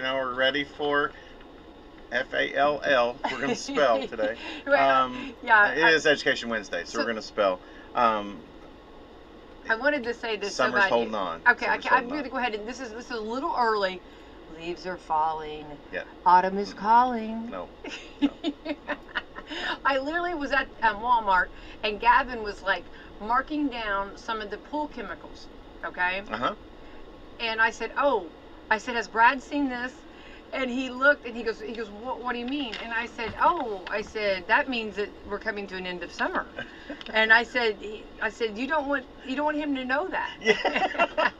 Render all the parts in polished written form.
are ready for FALL. We're going to spell today. Well, yeah. It is Education Wednesday, so we're going to spell. I wanted to say this. Summer's holding on. Okay, I'm going to go ahead and this is a little early. Leaves are falling. Yeah. Autumn is calling. No. I literally was at Walmart, and Gavin was like marking down some of the pool chemicals. Okay. And I said, has Brad seen this? And he looked and he goes, what do you mean? And I said, that means that we're coming to an end of summer. And I said, you don't want him to know that. Yeah.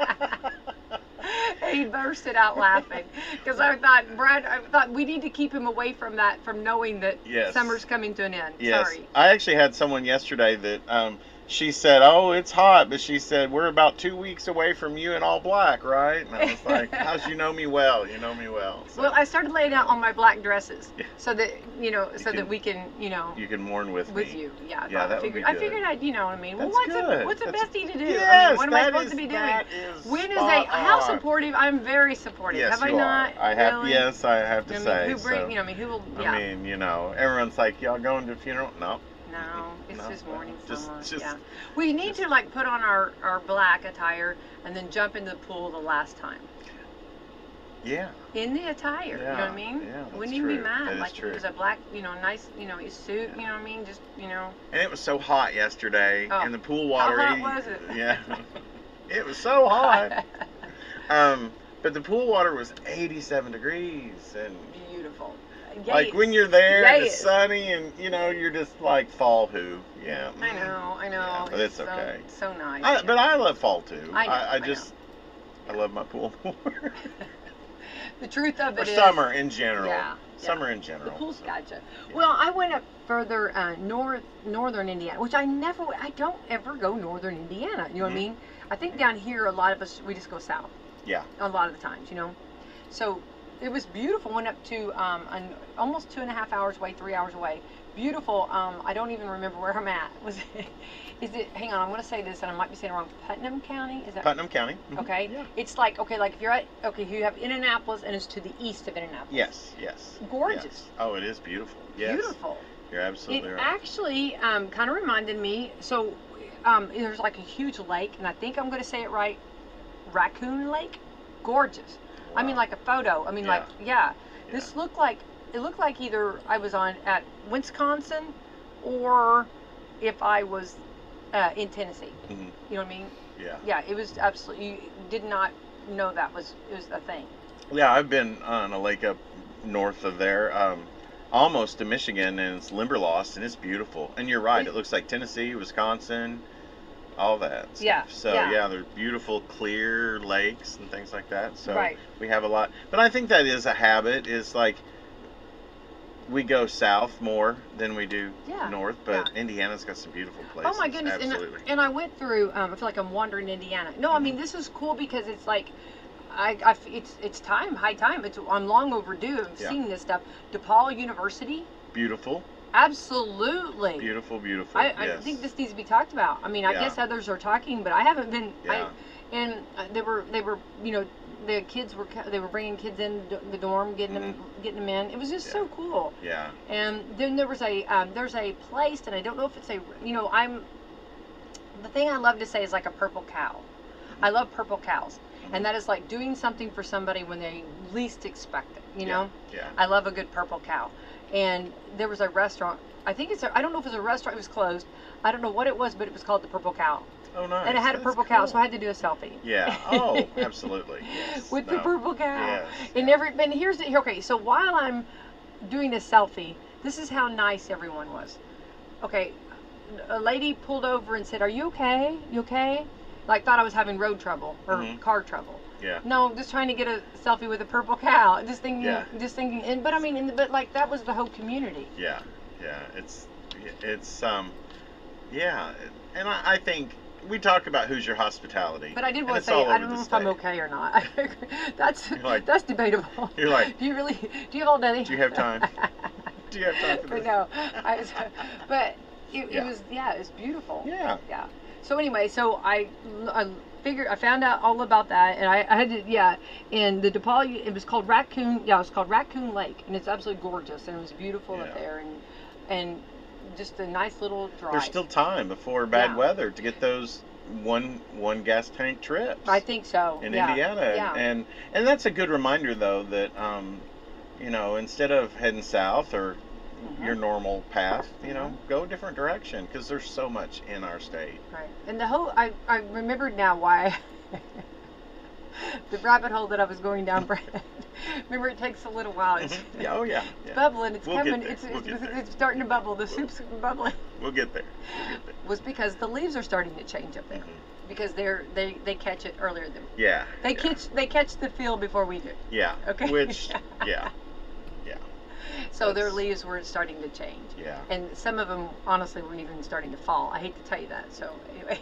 He bursted out laughing because I thought we need to keep him away from that, from knowing that summer's coming to an end. Yes. Sorry. I actually had someone yesterday that she said, "Oh, it's hot," but she said, "We're about 2 weeks away from you in all black, right?" And I was like, "How's you know me well? You know me well." So. Well, I started laying out on my black dresses so that that we can you can mourn with you. Yeah. Yeah, that would be good. I figured I'd what I mean. That's what's a bestie to do? Yes, what am I supposed to be doing? How supportive? I'm very supportive. Yes, have I not? I have. Really? Yes, I have to say. Who will? Yeah. I mean, everyone's like, "Y'all going to a funeral?" No. No, it's just morning summer. Just, yeah. We need to put on our black attire and then jump into the pool the last time. Yeah. In the attire, yeah. You know what I mean? Yeah, We wouldn't even be mad. That is true. It was a black, nice, suit, you know what I mean? Just, And it was so hot yesterday, and the pool water. How hot was it? Yeah. It was so hot. But the pool water was 87 degrees and beautiful. Like when you're there, it's sunny, and you're just like fall who. Yeah. I know. Yeah, but it's okay. So nice. But I love fall too. I love my pool more. The truth of it is. Summer in general. Yeah. Summer in general. The pool's gotcha. Yeah. Well, I went up further northern Indiana, which I don't ever go northern Indiana. You know what I mean? I think down here a lot of us we just go south. Yeah. A lot of the times, So it was beautiful. Went up to almost 2.5 hours away, 3 hours away. Beautiful. I don't even remember where I'm at. Is it? Hang on. I'm going to say this, and I might be saying it wrong. Putnam County? Is that Putnam County? Mm-hmm. Okay. Yeah. It's like if you're at you have Indianapolis, and it's to the east of Indianapolis. Yes. Gorgeous. Yes. Oh, it is beautiful. Yes. Beautiful. You're absolutely right. It actually kind of reminded me. So there's like a huge lake, and I think I'm going to say it right. Raccoon Lake. Gorgeous. Wow. I mean, like a photo. I mean, This looked like either I was at Wisconsin, or if I was in Tennessee. Mm-hmm. You know what I mean? Yeah. Yeah, it was absolutely. You did not know it was a thing. Yeah, I've been on a lake up north of there, almost to Michigan, and it's Limberlost, and it's beautiful. And you're right, it looks like Tennessee, Wisconsin. All that stuff. Yeah. So they're beautiful, clear lakes and things like that. So we have a lot. But I think that is a habit. Is like we go south more than we do north. But Indiana's got some beautiful places. Oh my goodness! Absolutely. And I went through. I feel like I'm wandering Indiana. No, I mean this is cool because it's like. It's time, high time. I'm long overdue. I'm seeing this stuff. DePaul University. Beautiful. Absolutely. Beautiful. I think this needs to be talked about. I mean, I guess others are talking, but I haven't been. Yeah. They were, the kids they were bringing kids in the dorm, getting them in. It was just so cool. Yeah. And then there's a place, and I don't know if it's the thing I love to say is like a purple cow. I love purple cows. And that is like doing something for somebody when they least expect it, Yeah. I love a good purple cow. And there was a restaurant. I don't know if it was a restaurant. It was closed. I don't know what it was, but it was called the Purple Cow. Oh, nice. And it had a purple cow, so I had to do a selfie. Yeah. Oh, absolutely. Yes. With the purple cow. Yes. And okay, so while I'm doing this selfie, this is how nice everyone was. Okay, a lady pulled over and said, "Are you okay? You okay?" Like thought I was having road trouble or car trouble. Yeah. No, just trying to get a selfie with a purple cow. Just thinking, but like that was the whole community. Yeah. And I think we talk about who's your hospitality. But I did want to say, I don't know if I'm okay or not. That's debatable. You're like, do you have all day? Do you have time? Do you have time for this? But no, it was beautiful. Yeah. Yeah. So anyway, so I I found out all about that, and I had to, and the DePaul, it was called Raccoon Lake, and it's absolutely gorgeous, and it was beautiful up there, and just a nice little drive. There's still time before bad weather to get those one gas tank trips. I think so. In Indiana, and that's a good reminder though that instead of heading south or your normal path, go a different direction, because there's so much in our state. Right. And I remembered now why the rabbit hole that I was going down, Brad. Remember, it takes a little while. It's, it's bubbling. It's coming. It's starting to bubble. The soup's bubbling. We'll get there. Was because the leaves are starting to change up there. Because they catch it earlier than they catch the field before we do. Yeah. Okay. Which So their leaves were starting to change. Yeah. And some of them honestly weren't even starting to fall. I hate to tell you that. So anyway,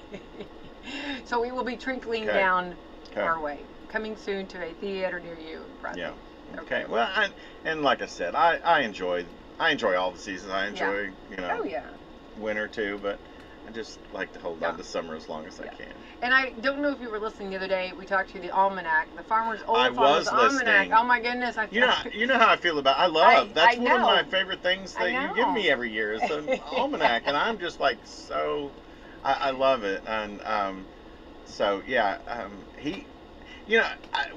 so we will be trickling down our way. Coming soon to a theater near you, Brad. Yeah. Okay. Well, and like I said, I enjoy all the seasons. I enjoy winter too, but I just like to hold on to summer as long as I can. And I don't know if you were listening the other day. We talked to the almanac, the Farmer's Farmer's Almanac. Oh my goodness! You know how I feel about. That's one of my favorite things that you give me every year is the almanac, and I'm just like so. I love it, and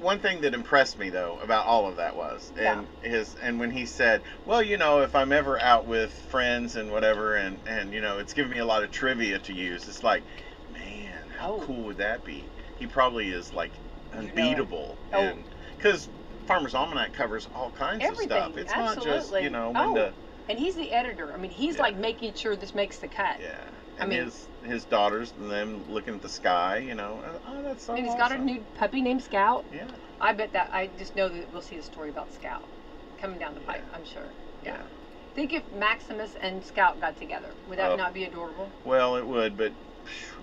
one thing that impressed me though about all of that was and when he said, well, if I'm ever out with friends and whatever, and it's given me a lot of trivia to use. It's like, man, how cool would that be? He probably is like unbeatable, and because Farmer's Almanac covers all kinds of stuff. It's not just when to. And he's the editor. I mean, he's like making sure this makes the cut. Yeah. And his daughters and them looking at the sky, that's so And he's got a new puppy named Scout. Yeah. I bet that, I just know that we'll see the story about Scout coming down the pipe, I'm sure. Yeah. Think if Maximus and Scout got together, would that not be adorable? Well, it would, but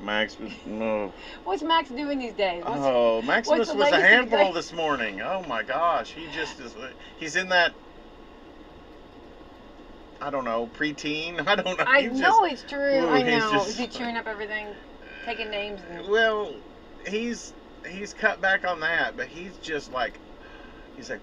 Max was, no. What's Max doing these days? Maximus was a handful this morning. Oh my gosh, he just is, he's in that, I don't know, preteen. I don't know. I know it's true. I know. Is he chewing up everything, taking names? Well, he's cut back on that, but he's just like,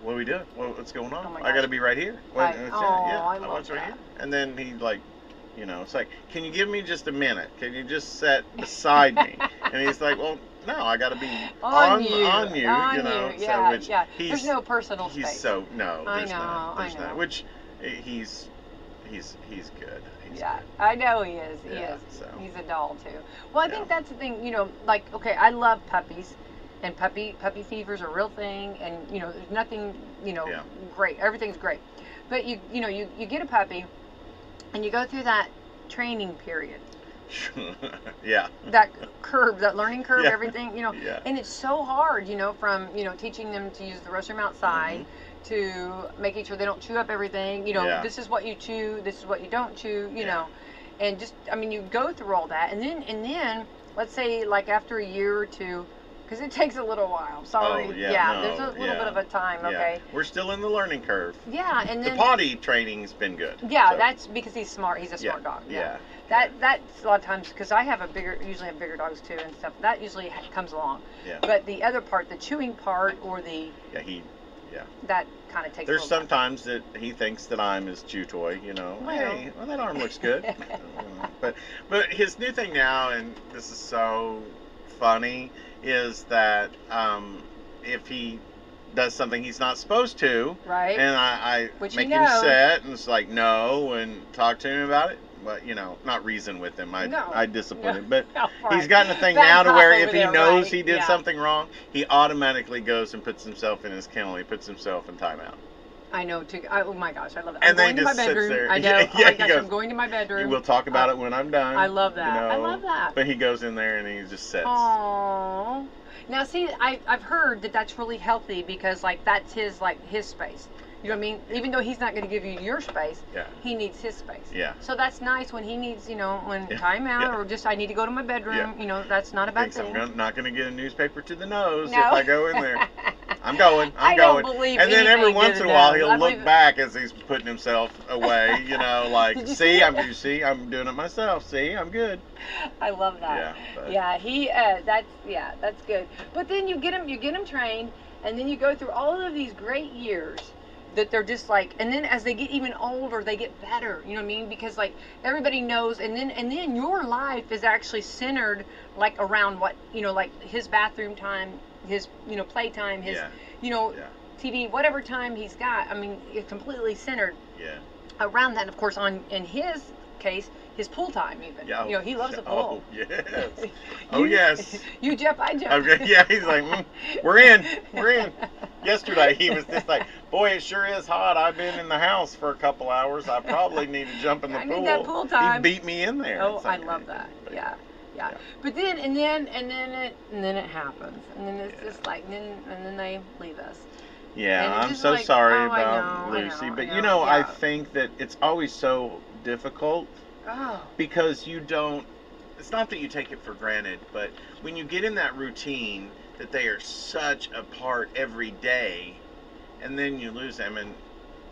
what are we doing? What's going on? Oh I got to be right here. I love that. Right here. And then he it's like, can you give me just a minute? Can you just sit beside me? And he's like, well, no, I got to be on you. Yeah. There's no personal space. He's so no. I know. Not, which he's good. I know he is. He is. So. He's a doll too. Well, I think that's the thing. I love puppies, and puppy fevers are a real thing, and there's nothing great. Everything's great, but you get a puppy, and you go through that training period. That curve, that learning curve, everything, and it's so hard, from teaching them to use the restroom outside. To making sure they don't chew up everything, this is what you chew, this is what you don't chew, and just, you go through all that, and then let's say like after a year or two, because it takes a little while. Sorry, there's a little bit of a time. Okay, we're still in the learning curve. Yeah, and then the potty training's been good. Yeah, so. That's because he's smart. He's a smart dog. Yeah. That's a lot of times because I usually have bigger dogs too and stuff. That usually comes along. Yeah. But the other part, the chewing part, or the that kind of takes. There's sometimes that he thinks that I'm his chew toy, Hey, that arm looks good. but his new thing now, and this is so funny, is that if he does something he's not supposed to, right? And I make him sit and it's like no, and talk to him about it. But not reason with him. I discipline him. But he's gotten a thing now to where if he knows he did something wrong, he automatically goes and puts himself in his kennel. He puts himself in timeout. I know too. Oh my gosh, I love that. And I'm going to my bedroom. There. I know. Oh my gosh, I'm going to my bedroom. We'll talk about it when I'm done. I love that. I love that. But he goes in there and he just sits. Aww. Now see, I've heard that that's really healthy because that's his space. You know what I mean? Even though he's not going to give you your space, he needs his space. Yeah. So that's nice when he needs, when time out or just I need to go to my bedroom. That's not a bad thing. I'm not going to get a newspaper to the nose if I go in there. I'm going. I don't believe And then every anything once good in a while, enough. he'll look back as he's putting himself away. You know, like, see, I'm doing it myself. See, I'm good. I love that. Yeah, that's good. But then you get him trained, and then you go through all of these great years that they're just like, and then as they get even older, they get better. You know what I mean? Because like everybody knows, and then your life is actually centered like around what, you know, like his bathroom time, his, you know, playtime, his, you know, TV, whatever time he's got. I mean, it's completely centered around that. And of course, in his case, his pool time even. You know, he loves the pool. Oh, yes. Yes. You jump, I jump. Okay, yeah, he's like, we're in. Yesterday, he was just like, boy, it sure is hot. I've been in the house for a couple hours. I probably need to jump in the pool. I need that pool time. He beat me in there. Oh, I love that. Yeah. But then it happens, and then it's just like, and then they leave us. Yeah, I'm so sorry about Lucy, but you know, I think that it's always so difficult because you don't. It's not that you take it for granted, but when you get in that routine that they are such a part every day, and then you lose them, and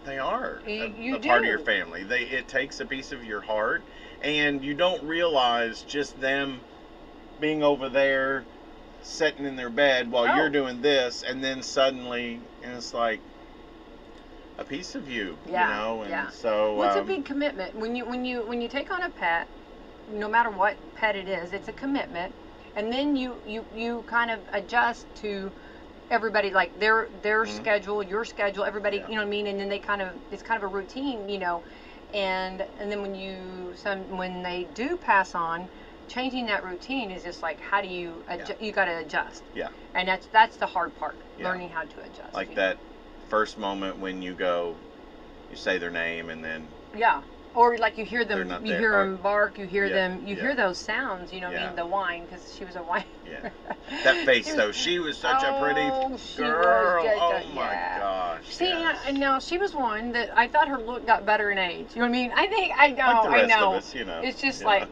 they are a part of your family. It takes a piece of your heart, and you don't realize just them being over there sitting in their bed while you're doing this, and then suddenly, and it's like a piece of you, you know. And so it's a big commitment when you take on a pet, no matter what pet it is. It's a commitment, and then you kind of adjust to everybody, like their schedule, your schedule, everybody, you know what I mean. And then it's kind of a routine, you know. And then when they do pass on, changing that routine is just like, how do you you got to adjust. And that's the hard part, learning how to adjust. Like that first moment when you say their name, and then or like you hear them bark, you hear them, you hear those sounds, you know what I mean, the whine, because she was a whine. That face though, she was such a pretty girl. Oh my gosh. See, and now she was one that I thought her look got better in age. You know what I mean? I know. Like the rest of us, you know. It's just like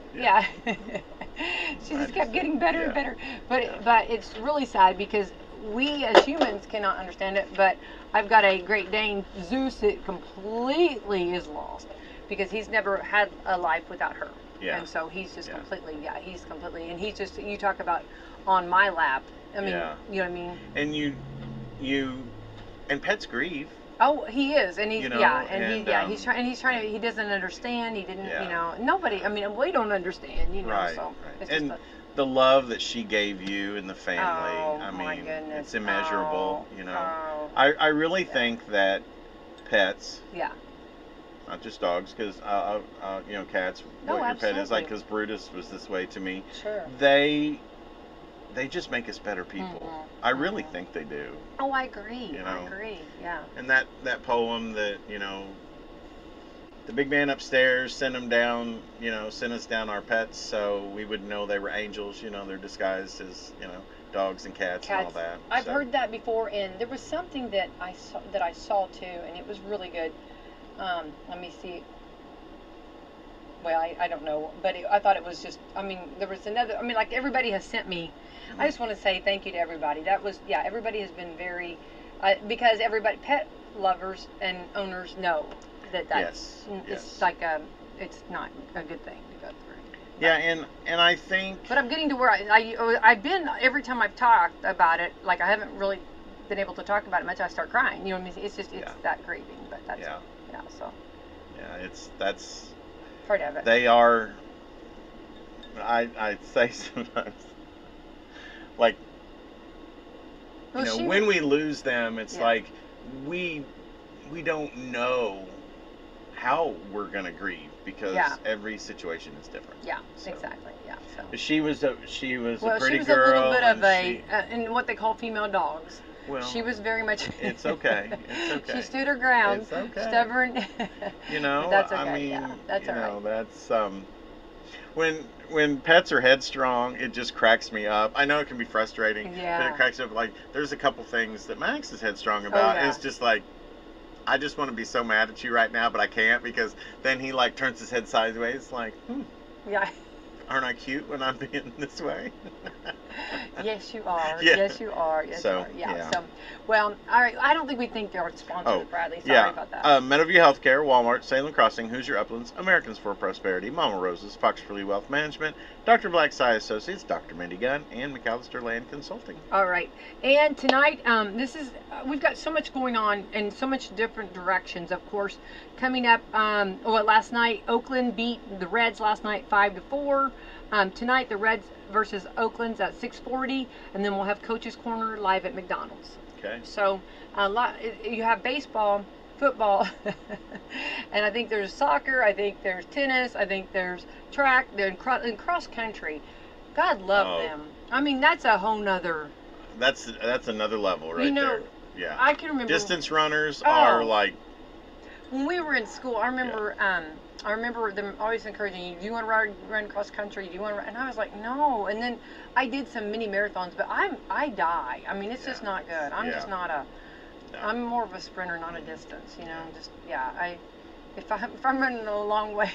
she just kept getting better and better. But it's really sad because we as humans cannot understand it. But I've got a Great Dane, Zeus, that completely is lost because he's never had a life without her. And so he's just completely, and he's just, you talk about on my lap. I mean, you know what I mean? And and pets grieve. Oh, he is, and he's, you know, he's trying to, he doesn't understand, he didn't, you know, nobody, I mean, we don't understand, you know, so. It's and just the love that she gave you and the family, I mean, it's immeasurable, you know. I really think that pets, not just dogs, because you know, cats, what your pet is like, because Brutus was this way to me. They just make us better people. I really think they do. Oh, I agree. You know? I agree. Yeah. And that poem that, you know, the big man upstairs sent us down our pets so we would know they were angels. You know, they're disguised as, you know, dogs and cats and all that. I've heard that before, and there was something that I saw too, and it was really good. Let me see. Well, I don't know, but I thought it was just, I mean, there was another, I mean, like everybody has sent me, I just want to say thank you to everybody. That was, everybody has been very, because everybody, pet lovers and owners know that's it's like it's not a good thing to go through. And I think. But I'm getting to where I've been, every time I've talked about it, like I haven't really been able to talk about it much, I start crying. You know what I mean? It's just, it's that grieving, but that's, so. Yeah, that's. Part of it. They are, I say sometimes, like, you know, when we lose them, it's like we don't know how we're gonna grieve because every situation is different. Exactly. So. She was a pretty girl. She was a little bit of in what they call female dogs. Well, she was very much. It's okay. It's okay. She stood her ground. It's okay. Stubborn. You know. That's okay. I mean, that's all right. That's when pets are headstrong, it just cracks me up. I know it can be frustrating, but it cracks me up. Like, there's a couple things that Max is headstrong about, and it's just like, I just want to be so mad at you right now, but I can't, because then he like turns his head sideways, like, aren't I cute when I'm being this way? Yes, you are. Yeah. Yes, you are. Yes, you are. Yeah. So, well, all right. I don't think we think they're sponsored with Bradley. Sorry about that. Meadowview Healthcare, Walmart, Salem Crossing, Hoosier Uplands, Americans for Prosperity, Mama Rose's, Fox Freely Wealth Management, Dr. Black Sci Associates, Dr. Mindy Gunn, and McAllister Land Consulting. All right. And tonight, we've got so much going on in so much different directions. Of course, coming up. Last night Oakland beat the Reds last night 5-4. Tonight the Reds versus Oakland's at 6:40, and then we'll have Coach's Corner live at McDonald's. Okay. So you have baseball, football, and I think there's soccer. I think there's tennis. I think there's track. They're in cross country. God love them. I mean, that's a whole nother. That's another level right there. Yeah. I can remember. Distance runners are like. When we were in school, I remember them always encouraging you. Do you want to run cross country? Do you want to run? And I was like, no. And then I did some mini marathons, but I die. I mean, it's just not good. I'm just not a. No. I'm more of a sprinter, not a distance. You know, if I'm running a long way,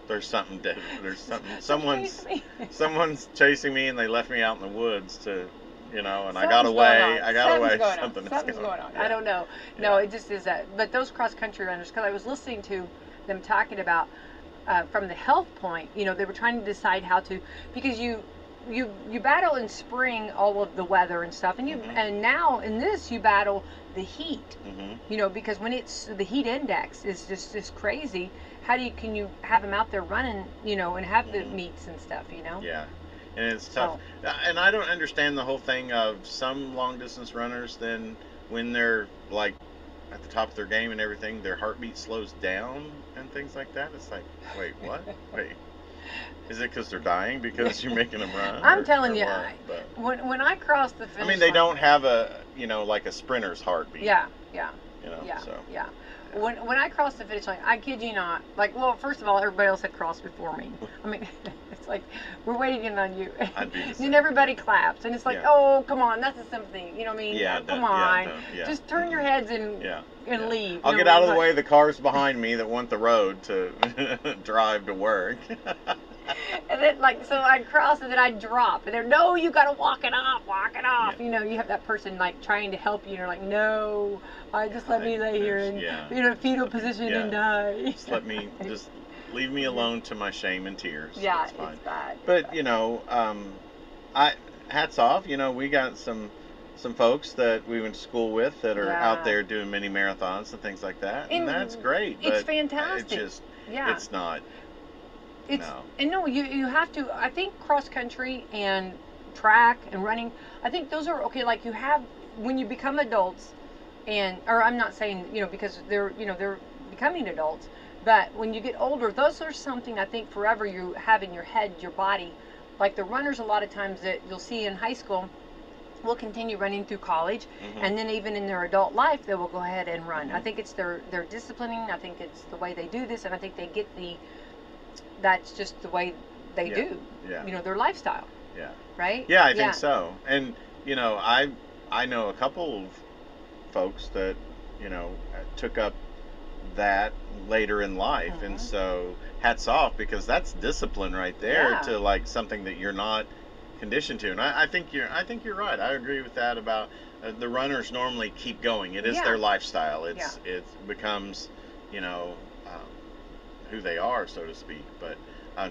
There's something dead. There's something. Someone's chasing me, and they left me out in the woods to. And I got away. Something's going on. Yeah. I don't know. No, it just is that. But those cross country runners, because I was listening to them talking about from the health point. They were trying to decide how to, because you battle in spring all of the weather and stuff, and and now in this you battle the heat. Because when the heat index is just crazy. How can you have them out there running? And have the meets and stuff. Yeah. And it's tough. And I don't understand the whole thing of some long distance runners, then when they're like at the top of their game and everything, their heartbeat slows down and things like that. It's like, wait, what? Wait. Is it because they're dying because you're making them run? I'm telling you, when I crossed the finish line, they don't have like a sprinter's heartbeat. Yeah. So. Yeah. When I crossed the finish line, I kid you not, first of all, everybody else had crossed before me. I mean, it's like, we're waiting on you. And everybody claps, and it's like, oh, come on, that's a sympathy. You know what I mean? Yeah, come on. Just turn your heads and leave. I'll get out of the way of the cars behind me that want the road to drive to work. And then, so I'd cross, and then I'd drop. And they're, no, you got to walk it off. Yeah. You have that person, trying to help you, and you're like, no, just let me lay here in fetal position and die. Just leave me alone to my shame and tears. Yeah, it's fine. It's bad. But, hats off. We got some folks that we went to school with that are out there doing mini marathons and things like that. And that's great. It's fantastic. It's not. You have to. I think cross country and track and running, I think those are okay. You have, when you become adults, or I'm not saying because they're becoming adults, but when you get older, those are something I think forever you have in your head, your body. Like the runners, a lot of times that you'll see in high school, will continue running through college, and then even in their adult life, they will go ahead and run. I think it's their disciplining. I think it's the way they do this, and I think they get that's just the way they do. Yeah. Their lifestyle. Yeah. Right? Yeah, I think so. And I know a couple of folks that took up that later in life, and so hats off, because that's discipline right there to something that you're not conditioned to. And I think you're right. I agree with that about the runners normally keep going. It is their lifestyle. It becomes who they are, so to speak. But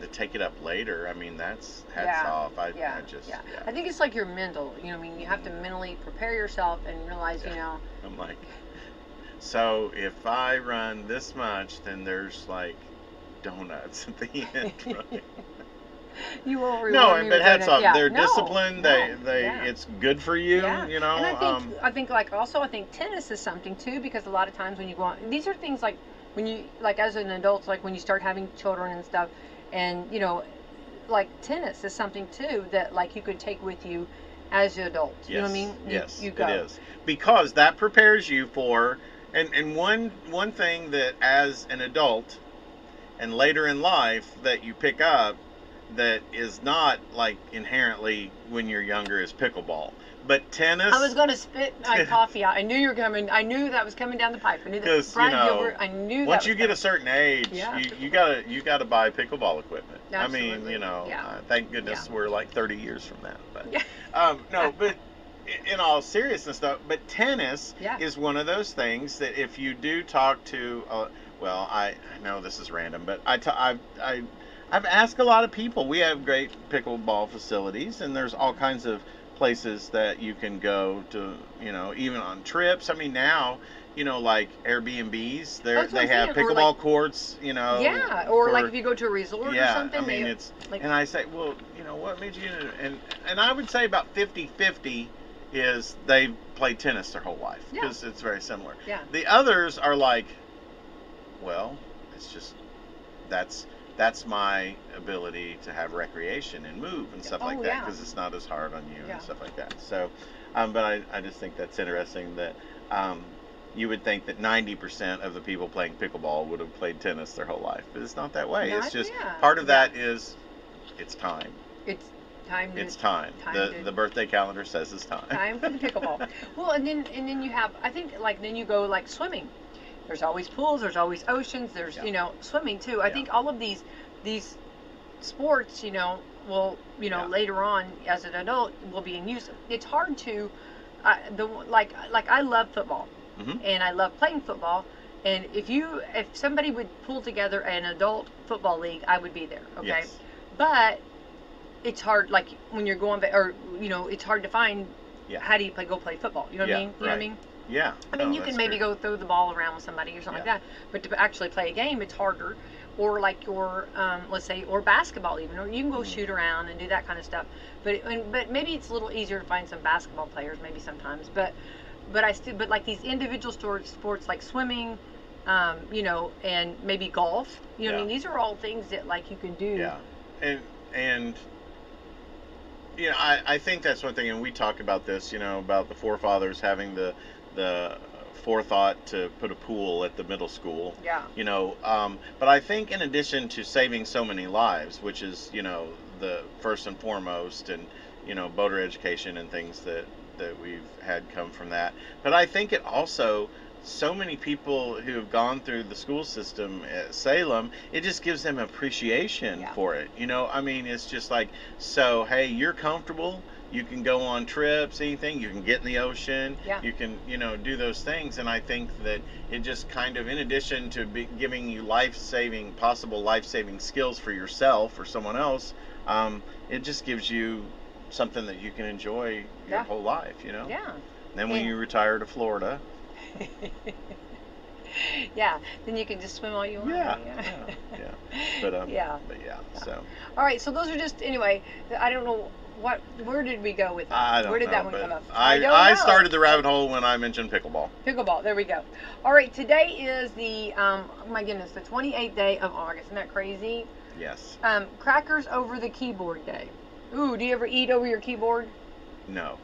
to take it up later, I mean, that's hats off. I think it's like your mental. You have to mentally prepare yourself and realize, I'm like, so if I run this much, then there's donuts at the end. Right? You will reward me. But hats off. They're disciplined. It's good for you. And I think I think tennis is something too, because a lot of times when you go on, these are things when you as an adult, when you start having children and stuff, and tennis is something too that you could take with you as an adult. Yes. You know what I mean? You go. It is, because that prepares you for and one thing that as an adult and later in life that you pick up that is not inherently when you're younger is pickleball. But tennis... I was going to spit my coffee out. I knew you were coming. I knew that was coming down the pipe. I knew that. Brad Gilbert, I knew that. Once you get a certain age, you gotta buy pickleball equipment. Absolutely. I mean, thank goodness we're like 30 years from that. But no, but in all seriousness, though, but tennis is one of those things that if you do talk to, well, I know this is random, but I've asked a lot of people. We have great pickleball facilities, and there's all kinds of places that you can go to, even on trips. I mean, now, like Airbnbs, they have pickleball courts, Yeah, or like if you go to a resort or something. I mean, it's, like, and I say, well, what made you, and I would say about 50-50 is they've played tennis their whole life, because it's very similar. Yeah. The others are like, well, it's just, that's my ability to have recreation and move and stuff like that, because it's not as hard on you and stuff like that. So, but I just think that's interesting that you would think that 90% of the people playing pickleball would have played tennis their whole life, but it's not that way. It's just part of that is it's time. It's time. It's time. The birthday calendar says it's time. Time for the pickleball. Well, and then you have, I think, like, then you go like swimming. There's always pools, there's always oceans, there's, swimming too. I think all of these sports, will, later on as an adult will be in use. It's hard to, like I love football, and I love playing football. And if somebody would pull together an adult football league, I would be there. Okay, yes. But it's hard, like when you're going, or it's hard to find. How do you go play football? You know what I mean? You know what I mean? Yeah. I mean, you can maybe go throw the ball around with somebody or something like that, but to actually play a game, it's harder. Or like your, let's say, or basketball even, or you can go shoot around and do that kind of stuff. But maybe it's a little easier to find some basketball players maybe sometimes. But like these individual sports like swimming, and maybe golf. I mean, these are all things that like you can do. Yeah, and. I think that's one thing, and we talk about this, about the forefathers having the forethought to put a pool at the middle school. Yeah. But I think in addition to saving so many lives, which is, the first and foremost, and, boater education and things that we've had come from that. But I think it also, so many people who have gone through the school system at Salem, it just gives them appreciation for it. I mean, it's just like, so, hey, you're comfortable. You can go on trips, anything. You can get in the ocean. Yeah. You can, do those things. And I think that it just kind of, in addition to giving you possible life-saving skills for yourself or someone else, it just gives you something that you can enjoy your whole life, Yeah. And then when you retire to Florida. Yeah, then you can just swim all you want. Yeah. But so. All right, so those are just, anyway, I don't know where did we go with that? I don't know. Where did that one come up? I started the rabbit hole when I mentioned pickleball. Pickleball, there we go. All right, today is the, oh my goodness, the 28th day of August. Isn't that crazy? Yes. Crackers over the keyboard day. Ooh, do you ever eat over your keyboard? No.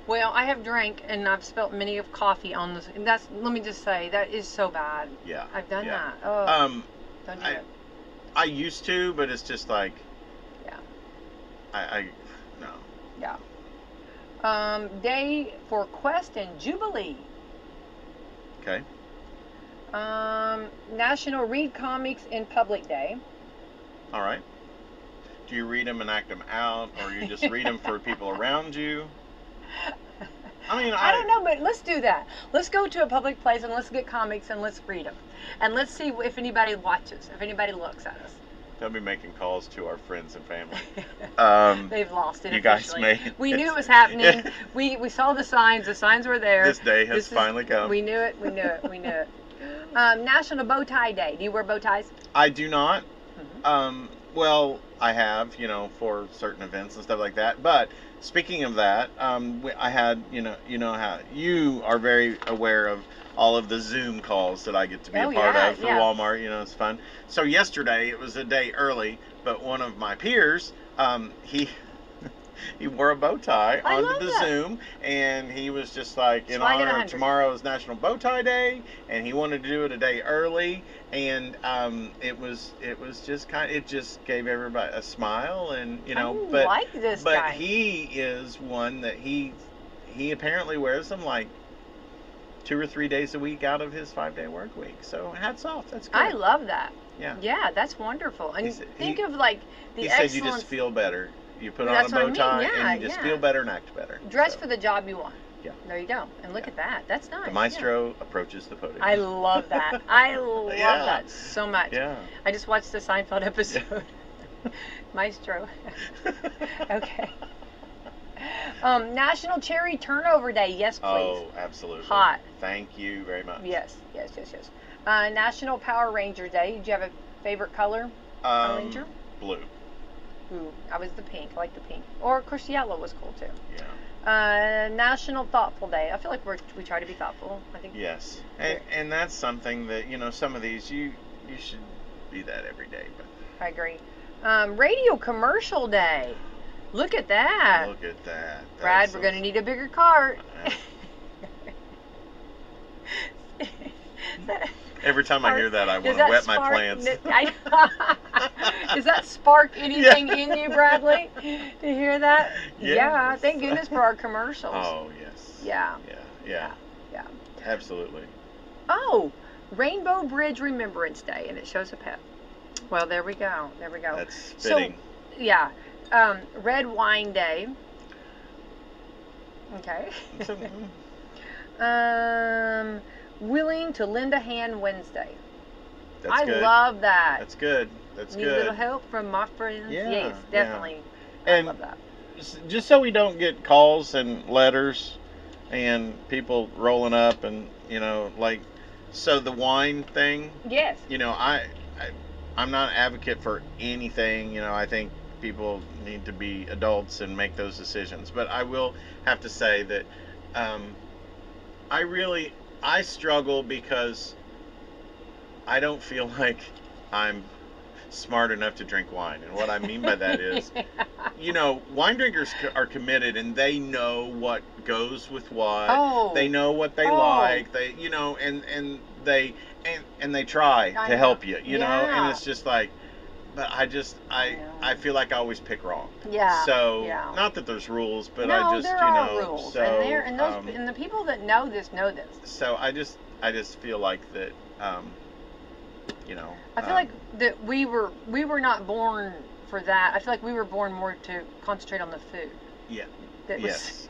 Well, I have drank and I've spilt many of coffee on this. And let me just say, that is so bad. Yeah. I've done that. Oh, don't do it. I used to, but it's just like. Yeah. No. Yeah. Day for Quest and Jubilee. Okay. National Read Comics in Public Day. All right. Do you read them and act them out, or you just read them for people around you? I mean, I don't know, but let's do that. Let's go to a public place and let's get comics and let's read them. And let's see if anybody watches, if anybody looks at us. They'll be making calls to our friends and family. They've lost it. You guys may. We knew it was happening. We saw the signs. The signs were there. This day has finally come. We knew it. We knew it. We knew it. National Bow Tie Day. Do you wear bow ties? I do not. Well, I have, for certain events and stuff like that. But speaking of that, I had, how you are very aware of all of the Zoom calls that I get to be a part of for Walmart. It's fun. So yesterday, it was a day early, but one of my peers, he wore a bow tie onto the Zoom, and he was just like, in honor of tomorrow's National Bow Tie Day, and he wanted to do it a day early, and it just gave everybody a smile, and but like this guy. he is one that he apparently wears them like 2 or 3 days a week out of his 5-day work week. So hats off. That's good. I love that. Yeah. Yeah, that's wonderful. And think of like the excellence. He said you just feel better. You put on a bow tie and you just feel better and act better. Dress for the job you want. Yeah. There you go. And look at that. That's nice. The maestro approaches the podium. I love that. I love that so much. Yeah. I just watched the Seinfeld episode. Maestro. Okay. National Cherry Turnover Day. Yes, please. Oh, absolutely. Hot. Thank you very much. Yes. National Power Ranger Day. Did you have a favorite color? Power Ranger? Blue. Ooh, I was the pink. I like the pink. Or, of course, yellow was cool, too. Yeah. National Thoughtful Day. I feel like we try to be thoughtful. I think. Yes. And that's something that, some of these, you should be that every day. But I agree. Radio Commercial Day. Look at that. Look at that. Brad, we're going to need a bigger cart. Every time I hear that, I want to wet my plants. Does that spark anything in you, Bradley, to hear that? Yes. Yeah, thank goodness for our commercials. Oh, yes. Yeah. Absolutely. Oh, Rainbow Bridge Remembrance Day, and it shows a pet. Well, there we go. That's fitting. So, yeah. Red Wine Day. Okay. Willing to Lend a Hand Wednesday. I love that. That's good. Need a little help from my friends. Yeah, yes, definitely. Yeah. I love that. Just so we don't get calls and letters and people rolling up and so the wine thing. Yes. I'm not an advocate for anything. I think people need to be adults and make those decisions. But I will have to say that I struggle because I don't feel like I'm smart enough to drink wine. And what I mean by that is, wine drinkers are committed and they know what goes with what. Oh. They know what they like. They, and they try to help you, and it's just like, but I feel like I always pick wrong. Yeah. So, not that there's rules, but no, I just, there are rules. So, and the people that know this. So I just feel like that, I feel like that we were not born for that. I feel like we were born more to concentrate on the food. Yeah. Yes.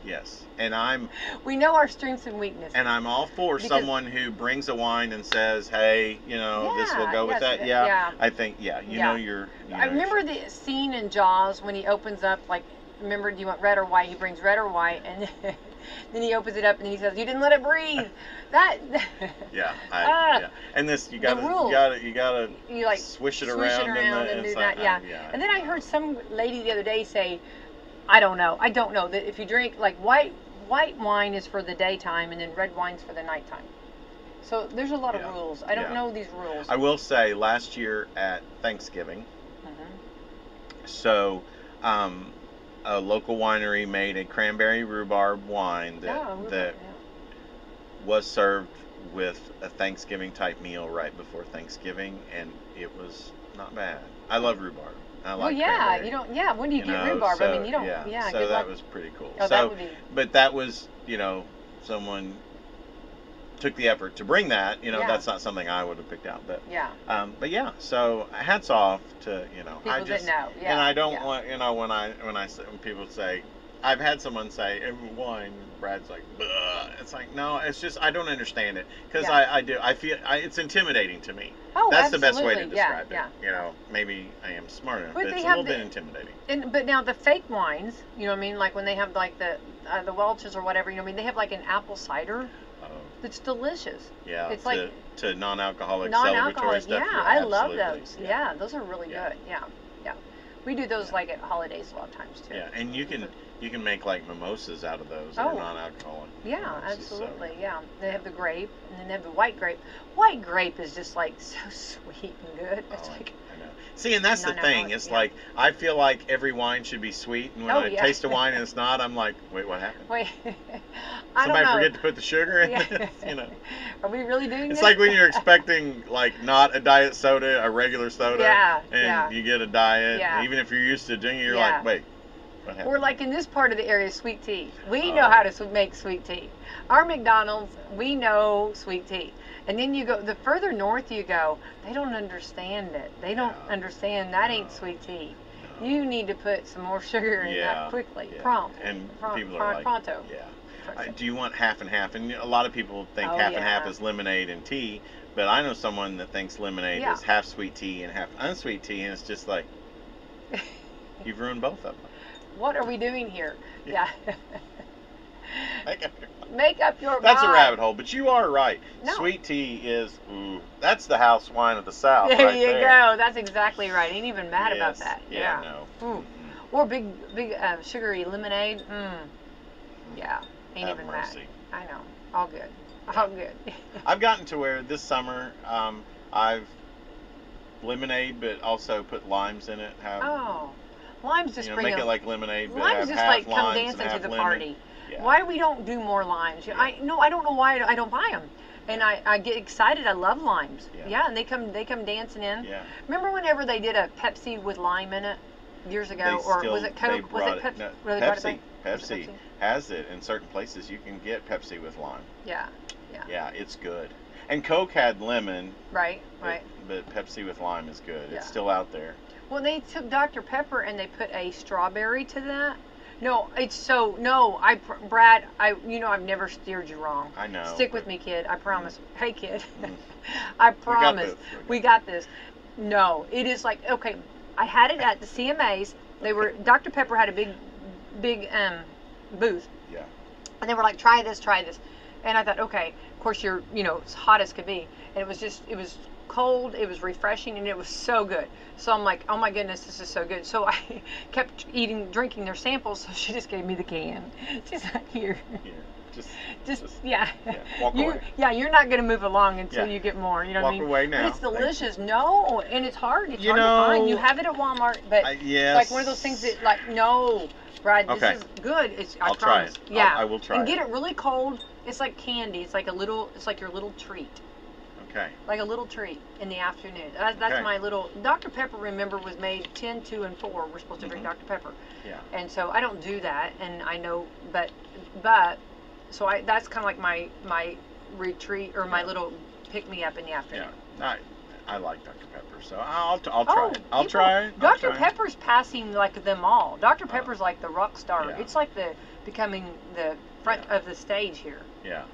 And we know our strengths and weaknesses. And I'm all for someone who brings a wine and says, "Hey, this will go with that." Yeah. I think, I remember the scene in Jaws when he opens up, like, remember, do you want red or white? He brings red or white, and then he opens it up and he says, "You didn't let it breathe." That. Yeah. And this, you gotta like swish it around and do that. And then I heard some lady the other day say, I don't know that if you drink like white wine is for the daytime and then red wine's for the nighttime. So there's a lot of rules. I don't know these rules. I will say last year at Thanksgiving, so a local winery made a cranberry rhubarb wine that was served with a Thanksgiving type meal right before Thanksgiving, and it was not bad. I love rhubarb. I like cranberry. When do you get rhubarb? So, I mean, you don't. So that was pretty cool. Oh, that would be. But that was, someone took the effort to bring that. That's not something I would have picked out. But so hats off to people that know. Yeah. And I don't want when people say, I've had someone say wine. Brad's like, "Ugh." It's like, no, it's just I don't understand it because I feel it's intimidating to me. Oh, that's absolutely. the best way to describe it. Yeah. Maybe I am smart enough, but it's a little bit intimidating. But now the fake wines, like when they have like the Welch's or whatever, they have like an apple cider. It's delicious. Yeah, it's like to non-alcoholic celebratory stuff. Yeah, I love those. Yeah, those are really good. Yeah. We do those like at holidays a lot of times too. Yeah, and you can make like mimosas out of those that are non-alcoholic. Yeah, mimosas, absolutely. So. Yeah, they have the grape, and then they have the white grape. White grape is just like so sweet and good. It's like. I know. See, and that's the thing. It's like I feel like every wine should be sweet, and when I taste a wine and it's not, I'm like, wait, what happened? Wait, Somebody forget to put the sugar in this? Are we really doing this? It's like when you're expecting like not a diet soda, a regular soda, and you get a diet. Yeah. Even if you're used to drinking, you're like, wait. We're like in this part of the area, sweet tea. We know how to make sweet tea. Our McDonald's, we know sweet tea. And then you go, the further north you go, they don't understand it. They don't understand that ain't sweet tea. No. You need to put some more sugar in that quickly, prompt. And people are like, pronto. Do you want half and half? And a lot of people think half and half is lemonade and tea, but I know someone that thinks lemonade is half sweet tea and half unsweet tea, and it's just like, you've ruined both of them. What are we doing here? Yeah. Make up your mind. That's a rabbit hole, but you are right. No. Sweet tea is, that's the house wine of the South. There you go. That's exactly right. Ain't even mad about that. No. Or big sugary lemonade. Yeah. Ain't Have even mercy. mad. I know. All good. All good. I've gotten to where this summer I've lemonade, but also put limes in it. Limes just bring make it like lemonade, but limes have just half like come limes dancing to the lemon. party. Yeah. Why we don't do more limes? I don't know why I don't buy them. And I get excited. I love limes. Yeah, and they come dancing in. Yeah. Remember whenever they did a Pepsi with lime in it years ago, was it Coke? Was it Pepsi? No, Pepsi has it in certain places. You can get Pepsi with lime. Yeah. Yeah, it's good. And Coke had lemon. Right. But Pepsi with lime is good. Yeah. It's still out there. Well, they took Dr. Pepper and they put a strawberry to that. Brad, I've never steered you wrong. I know. Stick with me, kid. I promise. Hey, kid. I promise. We got this. No, it is like, okay, I had it at the CMAs. Dr. Pepper had a big booth. Yeah. And they were like, try this. And I thought, okay, of course you're, as hot as could be. And it was cold, it was refreshing, and it was so good. So I'm like, oh my goodness, this is so good. So I kept drinking their samples, so she just gave me the can. She's like, here. Yeah. Walk away. Yeah, you're not going to move along until you get more. You know what I mean? Walk away now. But it's delicious. No, and it's hard. It's hard to find. You have it at Walmart, but it's like one of those things that, like, no, Brad, this is good. I'll try it. Yeah. I will try and get it really cold. It's like candy. It's like your little treat. Okay. Like a little treat in the afternoon. That's my little. Dr. Pepper, remember, was made 10, 2, and 4. We're supposed to drink Dr. Pepper. Yeah. And so I don't do that, and I know, but so that's kind of like my retreat or my little pick me up in the afternoon. Yeah. I like Dr. Pepper, so I'll try it. I'll try it. Dr. Pepper's passing like them all. Dr. Pepper's like the rock star. Yeah. It's like becoming the front of the stage here. Yeah.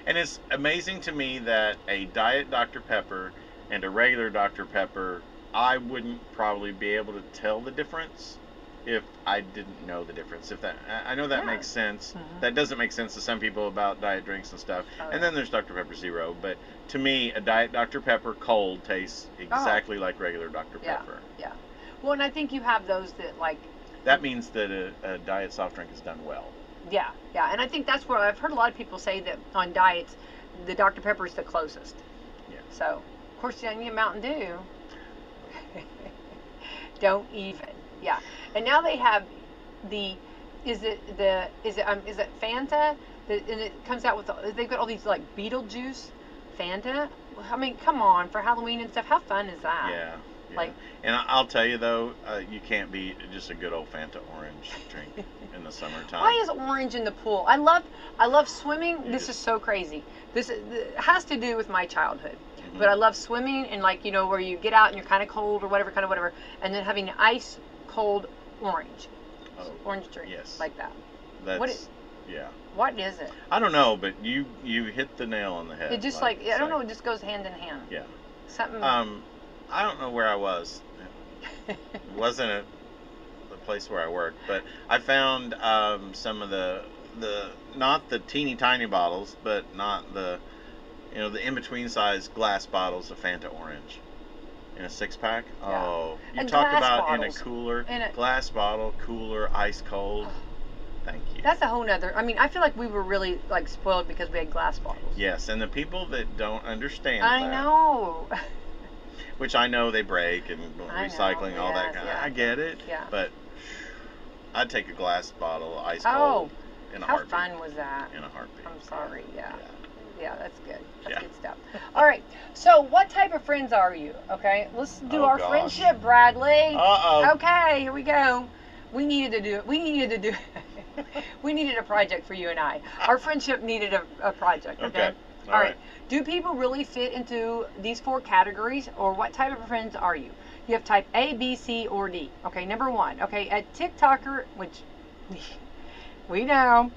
And it's amazing to me that a Diet Dr. Pepper and a regular Dr. Pepper, I wouldn't probably be able to tell the difference if I didn't know the difference. I know that makes sense. Mm-hmm. That doesn't make sense to some people about diet drinks and stuff. And then there's Dr. Pepper Zero. But to me, a Diet Dr. Pepper cold tastes exactly like regular Dr. Pepper. Yeah. Well, and I think you have those that like... That means that a diet soft drink is done well. Yeah. And I think that's where I've heard a lot of people say that on diets, the Dr. Pepper is the closest. Yeah. So, of course, you need Mountain Dew. Don't even. Yeah. And now they have is it Fanta? And it comes out with, they've got all these like Beetlejuice Fanta. I mean, come on, for Halloween and stuff. How fun is that? Yeah. Like, and I'll tell you though, you can't beat just a good old Fanta orange drink in the summertime. Why is orange in the pool? I love swimming. This is so crazy. It has to do with my childhood. Mm-hmm. But I love swimming and like, where you get out and you're kind of cold or whatever, and then having ice cold orange drink. Yes. Like that. That's, what is it? I don't know, but you hit the nail on the head. It just I don't know, it just goes hand in hand. Yeah. Something. I don't know where I was. It wasn't at the place where I worked, but I found some of the not the teeny tiny bottles, but not the the in between size glass bottles of Fanta orange in a 6-pack. Yeah. Oh, you talk about bottles. In a cooler, glass bottle, cooler, ice cold. Thank you. That's a whole nother. I mean, I feel like we were really like spoiled because we had glass bottles. Yes, and the people that don't understand I know. Which I know they break and recycling, all that kind of. I get it. Yeah. But I'd take a glass bottle, ice cold, in a heartbeat. How fun was that? In a heartbeat. I'm sorry. Yeah, that's good. That's good stuff. All right. So, what type of friends are you? Okay, let's do our friendship, Bradley. Uh-oh. Okay, here we go. We needed to do. We needed a project for you and I. Our friendship needed a project. Okay. All right. Do people really fit into these 4 categories, or what type of friends are you? You have type A, B, C, or D. Okay. Number 1. Okay. A TikToker, which we know,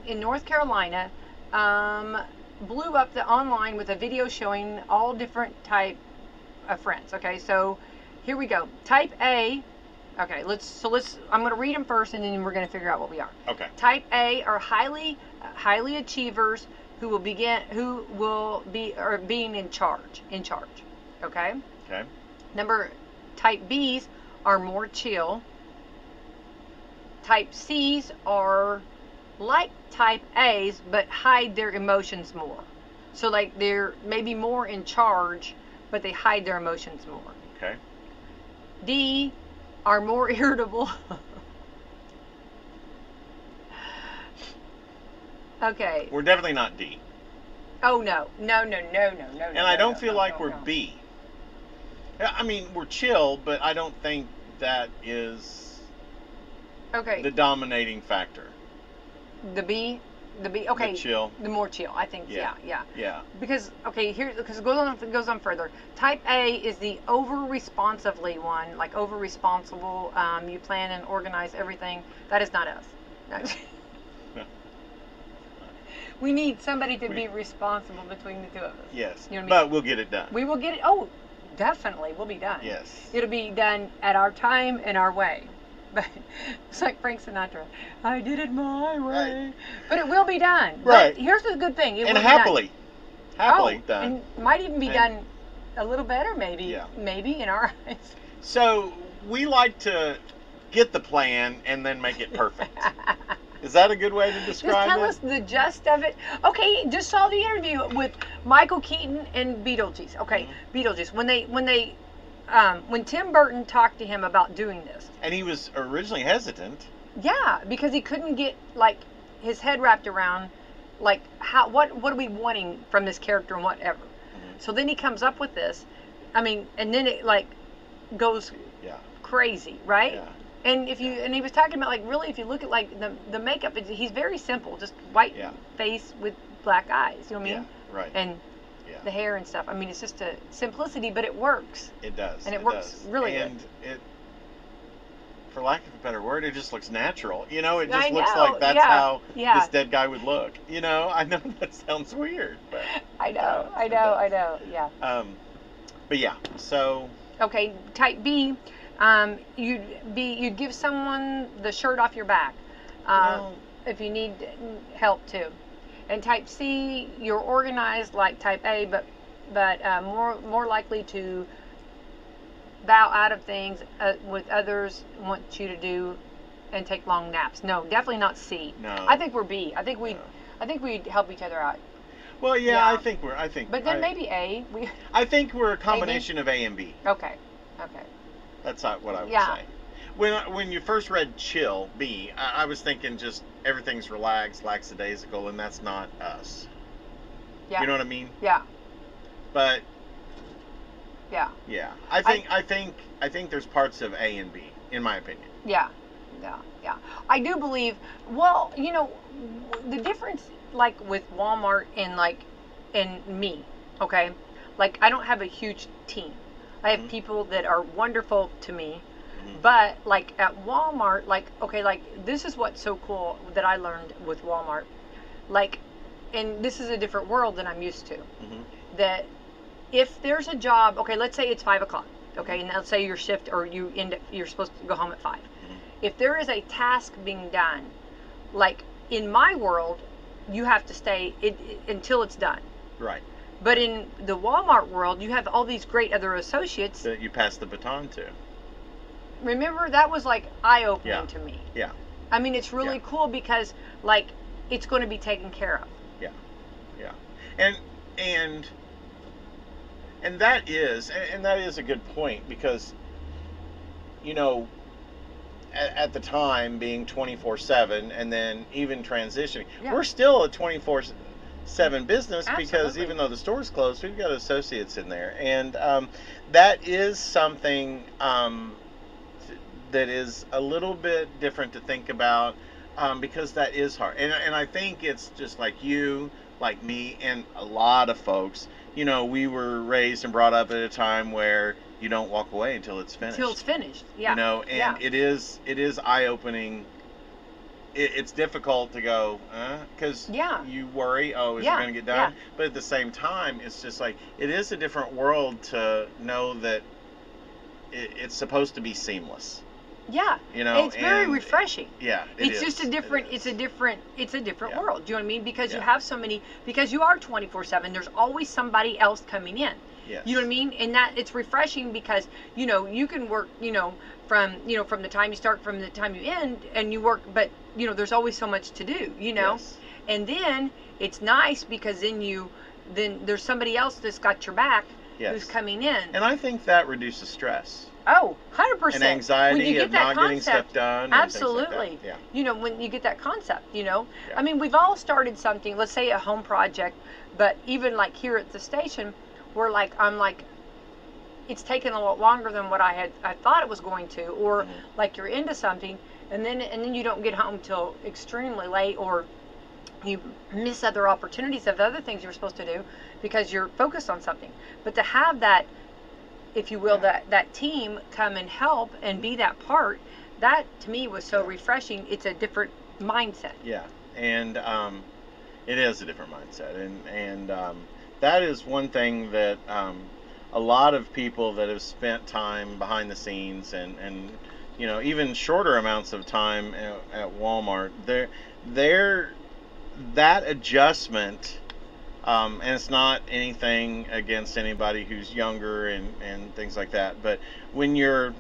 in North Carolina, blew up the online with a video showing all different type of friends. Okay. So here we go. Type A. Okay, I'm going to read them first, and then we're going to figure out what we are. Okay. Type A are highly achievers who will be being in charge. Okay. Okay. Type Bs are more chill. Type Cs are like type As, but hide their emotions more. So like they're maybe more in charge, but they hide their emotions more. Okay. D are more irritable. Okay. We're definitely not D. Oh no. And I don't feel like we're B. I mean, we're chill, but I don't think that is the dominating factor. The B, okay. The chill. The more chill, I think. Yeah. Because it goes on further. Type A is the over-responsively one, like over-responsible. You plan and organize everything. That is not us. We need somebody to be responsible between the 2 of us. Yes. You know what I mean? But we'll get it done. We will get it. Oh, definitely, we'll be done. Yes. It'll be done at our time and our way. But it's like Frank Sinatra. I did it my way. Right. But it will be done. Right. But here's the good thing. It and will happily. Be done. Happily done. And might even be done a little better, maybe. Yeah. Maybe in our eyes. So we like to get the plan and then make it perfect. Is that a good way to describe it? Just tell us the gist of it. Okay, just saw the interview with Michael Keaton and Beetlejuice. Okay, Beetlejuice. When Tim Burton talked to him about doing this. And he was originally hesitant. Yeah, because he couldn't get like his head wrapped around like what are we wanting from this character and whatever. So then he comes up with this. I mean, and then it like goes crazy, right? Yeah. And he was talking about like really if you look at like the makeup, he's very simple, just white face with black eyes. You know what I mean? Yeah, right. And the hair and stuff. I mean, it's just a simplicity, but it works. It does. And it works really good. And it, for lack of a better word, it just looks natural. You know, it just looks like that's how this dead guy would look. You know, I know that sounds weird, but I know. Yeah. But yeah, so. Okay, type B. You'd give someone the shirt off your back if you need help too. And type C, you're organized like type A, but more likely to bow out of things with others want you to do and take long naps. No, definitely not C. No. I think we're B. I think we'd help each other out. Well, yeah. I think. But then maybe A. I think we're a combination of A and B. Okay. That's not what I would say. When you first read chill, B, I was thinking just everything's relaxed, lackadaisical, and that's not us. Yeah. You know what I mean? Yeah. But. Yeah. Yeah. I think there's parts of A and B, in my opinion. Yeah. I do believe. Well, you know, the difference, like with Walmart and me. Okay, like I don't have a huge team. I have people that are wonderful to me, but like at Walmart, like this is what's so cool that I learned with Walmart, like, and this is a different world than I'm used to. That if there's a job, okay, let's say it's 5 o'clock, okay, and let's say your shift or you're supposed to go home at 5. If there is a task being done, like in my world, you have to stay until it's done. Right. But in the Walmart world, you have all these great other associates that you pass the baton to. Remember, that was like eye-opening to me. Yeah. I mean, it's really cool because like it's going to be taken care of. Yeah. And that is a good point because, you know, at the time being 24/7 and then even transitioning, we're still a 24/7 business. Absolutely. Because even though the store's closed, we've got associates in there, and that is something that is a little bit different to think about, because that is hard. And I think it's just like you, like me, and a lot of folks. We were raised and brought up at a time where you don't walk away until it's finished. Until it's finished, yeah. And it is eye-opening. It's difficult to go, because you worry, is it going to get done? Yeah. But at the same time, it's just like, it is a different world to know that it's supposed to be seamless. Yeah, it's very refreshing. Yeah, it's just a different. It's a different world. Do you know what I mean? Because you have so many. Because you are 24/7. There's always somebody else coming in. Yes. You know what I mean? And that it's refreshing because you can work from the time you start, from the time you end, and you work. But there's always so much to do. Yes. And then it's nice because then there's somebody else that's got your back. Yes. Who's coming in. And I think that reduces stress. Oh, 100%. And anxiety of not getting stuff done. Absolutely. And things like that. Yeah. When you get that concept, Yeah. I mean, we've all started something, let's say a home project, but even like here at the station, I'm like, it's taken a lot longer than what I thought it was going to, or like you're into something, and then you don't get home till extremely late, or you miss other opportunities of other things you're supposed to do because you're focused on something. But to have that, if you will, that team come and help and be that part, that to me was so refreshing. It's a different mindset. Yeah, and it is a different mindset, and that is one thing that a lot of people that have spent time behind the scenes and even shorter amounts of time at Walmart, they're that adjustment, and it's not anything against anybody who's younger and things like that, but when you're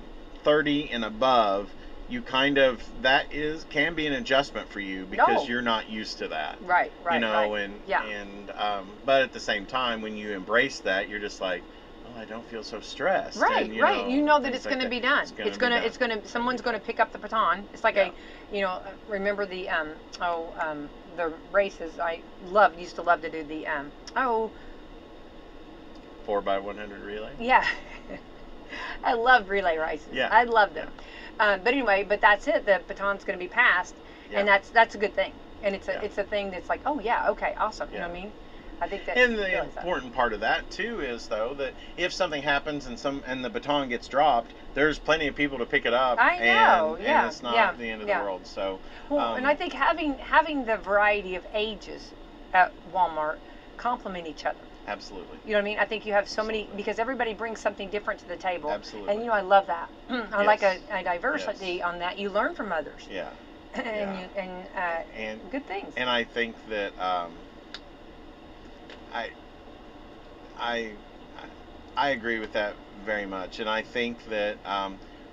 30 and above, you can be an adjustment for you because you're not used to that. Right. But at the same time, when you embrace that, you're just like, I don't feel so stressed. Right. You know that it's going to be done. Someone's going to pick up the baton. It's like remember the the races I used to love to do the 4x100 relay. Yeah. I love relay races. Yeah. I love them. But anyway, that's it. The baton's going to be passed, and that's a good thing. And it's a thing that's like, okay, awesome. You know what I mean? I think that. And the important part of that too is though that if something happens and the baton gets dropped, there's plenty of people to pick it up. I know. And it's not the end of the world. So. Well, and I think having the variety of ages at Walmart complement each other. Absolutely. You know what I mean? I think you have so many, because everybody brings something different to the table. Absolutely. And I love that. I like a diversity on that. You learn from others. Yeah. and good things. And I think that I agree with that very much, and I think that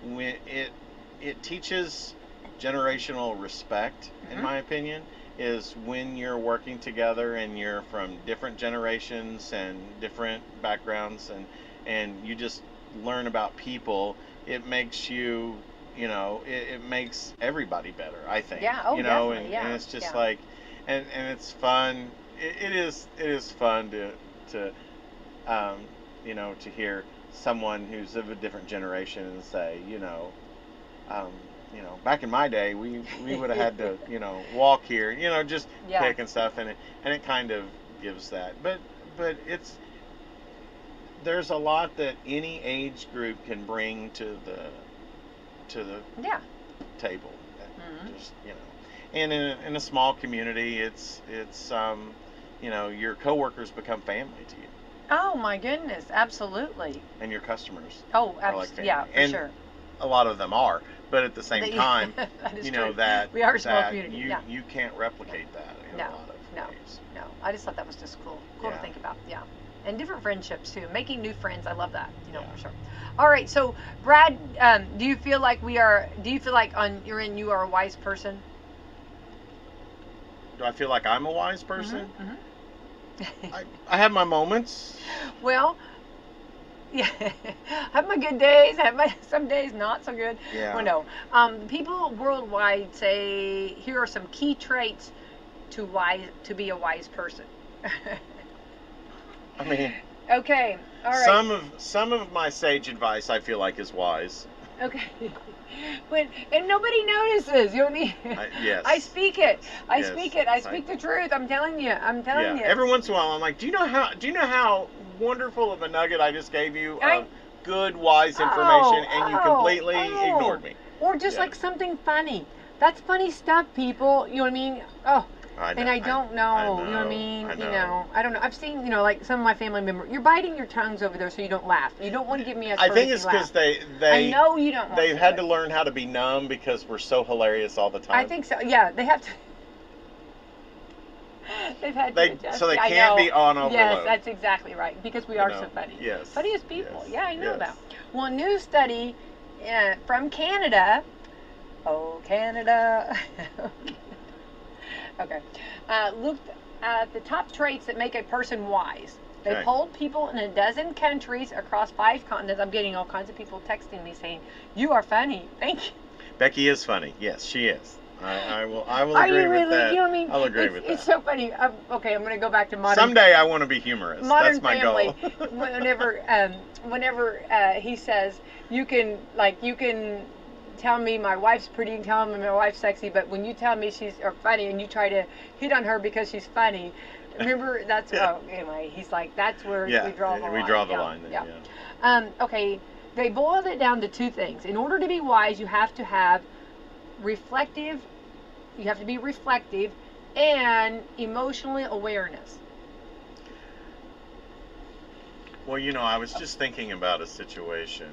when it teaches generational respect, in my opinion, is when you're working together and you're from different generations and different backgrounds, and you just learn about people. It makes you, it makes everybody better, I think. Yeah. Oh, definitely. And it's just like, and it's fun. It is fun to hear someone who's of a different generation and say, back in my day, we would have had to, walk here, just pick and stuff, and it kind of gives that. But there's a lot that any age group can bring to the table. Just, and in a small community, it's your coworkers become family to you. Oh my goodness, absolutely. And your customers. Oh, absolutely. Yeah, for sure. A lot of them are, but at the same time, that we are a small community. You can't replicate that in a lot of ways. No. I just thought that was just cool to think about. Yeah, and different friendships too, making new friends. I love that. For sure. All right, so Brad, do you feel like you are a wise person? Do I feel like I'm a wise person? I have my moments. Well, yeah, I have my good days. I have some days not so good. Yeah. Well, no. People worldwide say here are some key traits to be a wise person. I mean. Okay. All right. Some of my sage advice I feel like is wise. Okay. And nobody notices. You know what I mean? Yes. I speak it. I speak it. I speak the truth. I'm telling you. I'm telling you. Every once in a while, I'm like, do you know how wonderful of a nugget I just gave you of good, wise information, and you completely ignored me? Or just like something funny. That's funny stuff, people. You know what I mean? Oh. And I don't know, you know what I mean? I don't know. I've seen, like some of my family members, you're biting your tongues over there so you don't laugh. You don't want to give me a I think it's because they I know you don't want they've had to learn how to be numb because we're so hilarious all the time. I think so. Yeah, they have to. They've had to adjust. So they can't be on overload. Yes, that's exactly right. Because we are so funny. Yes. Funniest people. Yes. Yeah, I know that. Well, a new study from Canada. Oh, Canada. Okay. Looked at the top traits that make a person wise. They polled people in 12 countries across 5 continents. I'm getting all kinds of people texting me saying, "You are funny." Thank you. Becky is funny. Yes, she is. I will Are agree you really? with that. You know what I mean? I'll agree with that. It's so funny. Okay, I'm going to go back to modern. Someday I want to be humorous. Modern That's my family. goal. whenever he says you can tell me my wife's pretty and tell me my wife's sexy, but when you tell me she's funny and you try to hit on her because she's funny, remember that's anyway. He's like, that's where we draw the line. We draw the line. Yeah. Okay. They boiled it down to 2 things. In order to be wise, you have to have reflective. You have to be reflective and emotional awareness. Well, I was just thinking about a situation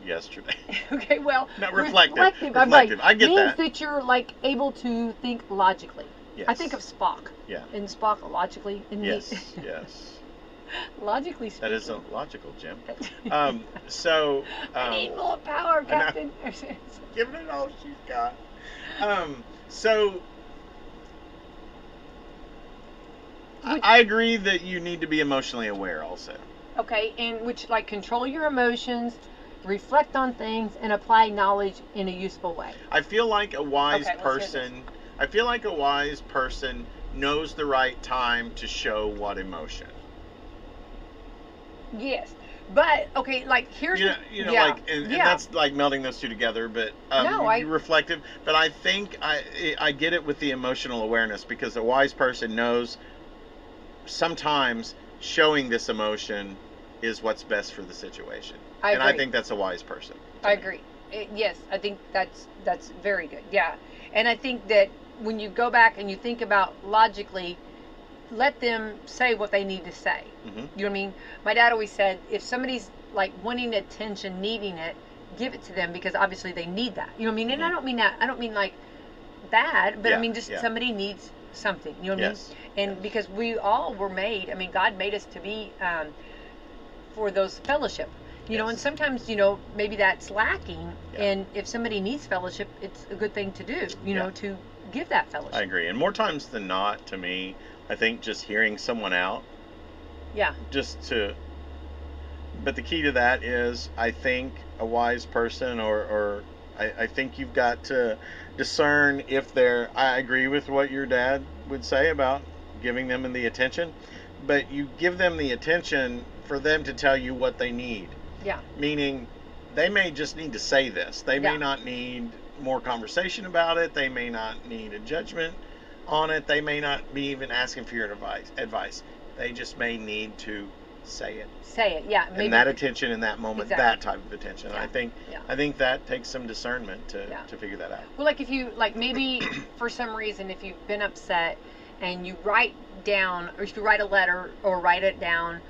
yesterday. Okay, well, not reflective. Reflective. I get means that. That you're able to think logically. Yes. I think of Spock. Yeah. And Spock logically. Yes. Yes. Logically speaking. That isn't logical, Jim. So. I need more power, Captain. Give it all she's got. So. I agree that you need to be emotionally aware also. Okay, and which control your emotions, reflect on things, and apply knowledge in a useful way. I feel like a wise person. I feel like a wise person knows the right time to show what emotion. Yes, but here's and that's like melding those two together. But you're reflective. But I think I get it with the emotional awareness because a wise person knows sometimes showing this emotion is what's best for the situation. I think that's a wise person. I agree. Yes, I think that's very good. Yeah. And I think that when you go back and you think about logically, let them say what they need to say. Mm-hmm. You know what I mean? My dad always said, if somebody's wanting attention, needing it, give it to them because obviously they need that. You know what I mean? And I don't mean that. I don't mean bad, but I mean just somebody needs something. You know what I mean? And because we all were made. I mean, God made us to be for those fellowship. You know, and sometimes, maybe that's lacking. Yeah. And if somebody needs fellowship, it's a good thing to do, to give that fellowship. I agree. And more times than not, to me, I think just hearing someone out. Yeah. But the key to that is, I think a wise person or I think you've got to discern if I agree with what your dad would say about giving them the attention, but you give them the attention for them to tell you what they need. Yeah. Meaning, they may just need to say this. They may not need more conversation about it. They may not need a judgment on it. They may not be even asking for your advice. They just may need to say it. Say it, yeah. Maybe. And that attention in that moment, that type of attention. Yeah. I think that takes some discernment to figure that out. Well, if you maybe for some reason if you've been upset and you write down, or if you write a letter or write it down,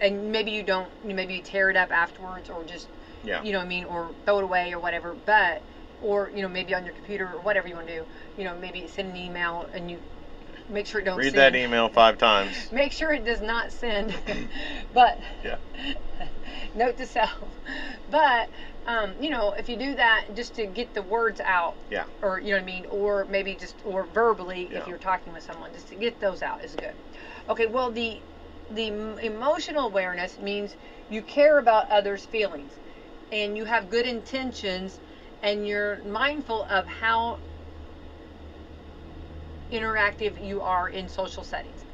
and maybe you don't, maybe you tear it up afterwards or just, you know what I mean, or throw it away or whatever, or maybe on your computer or whatever you want to do, maybe send an email and you make sure it don't read send. That email 5 times. Make sure it does not send. But note to self. But if you do that just to get the words out, or you know what I mean, or maybe or verbally if you're talking with someone, just to get those out is good. Okay, well the emotional awareness means you care about others' feelings and you have good intentions and you're mindful of how interactive you are in social settings.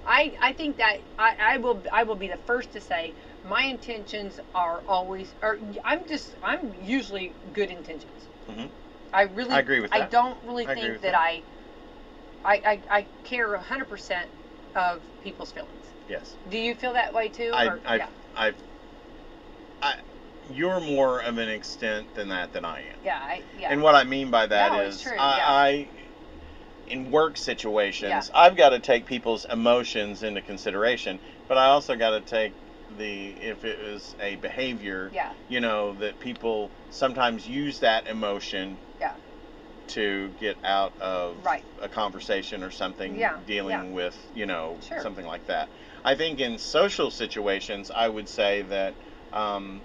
I think that I will be the first to say my intentions are always, or I'm usually good intentions. Mm-hmm. I agree with that. I don't really think that I care 100% of people's feelings. Yes. Do you feel that way too? You're more of an extent than that than I am. Yeah, And what I mean by that is, true, in work situations, I've got to take people's emotions into consideration, but I also got to take if it was a behavior, that people sometimes use that emotion to get out of a conversation or something, dealing with, something like that. I think in social situations, I would say that I'm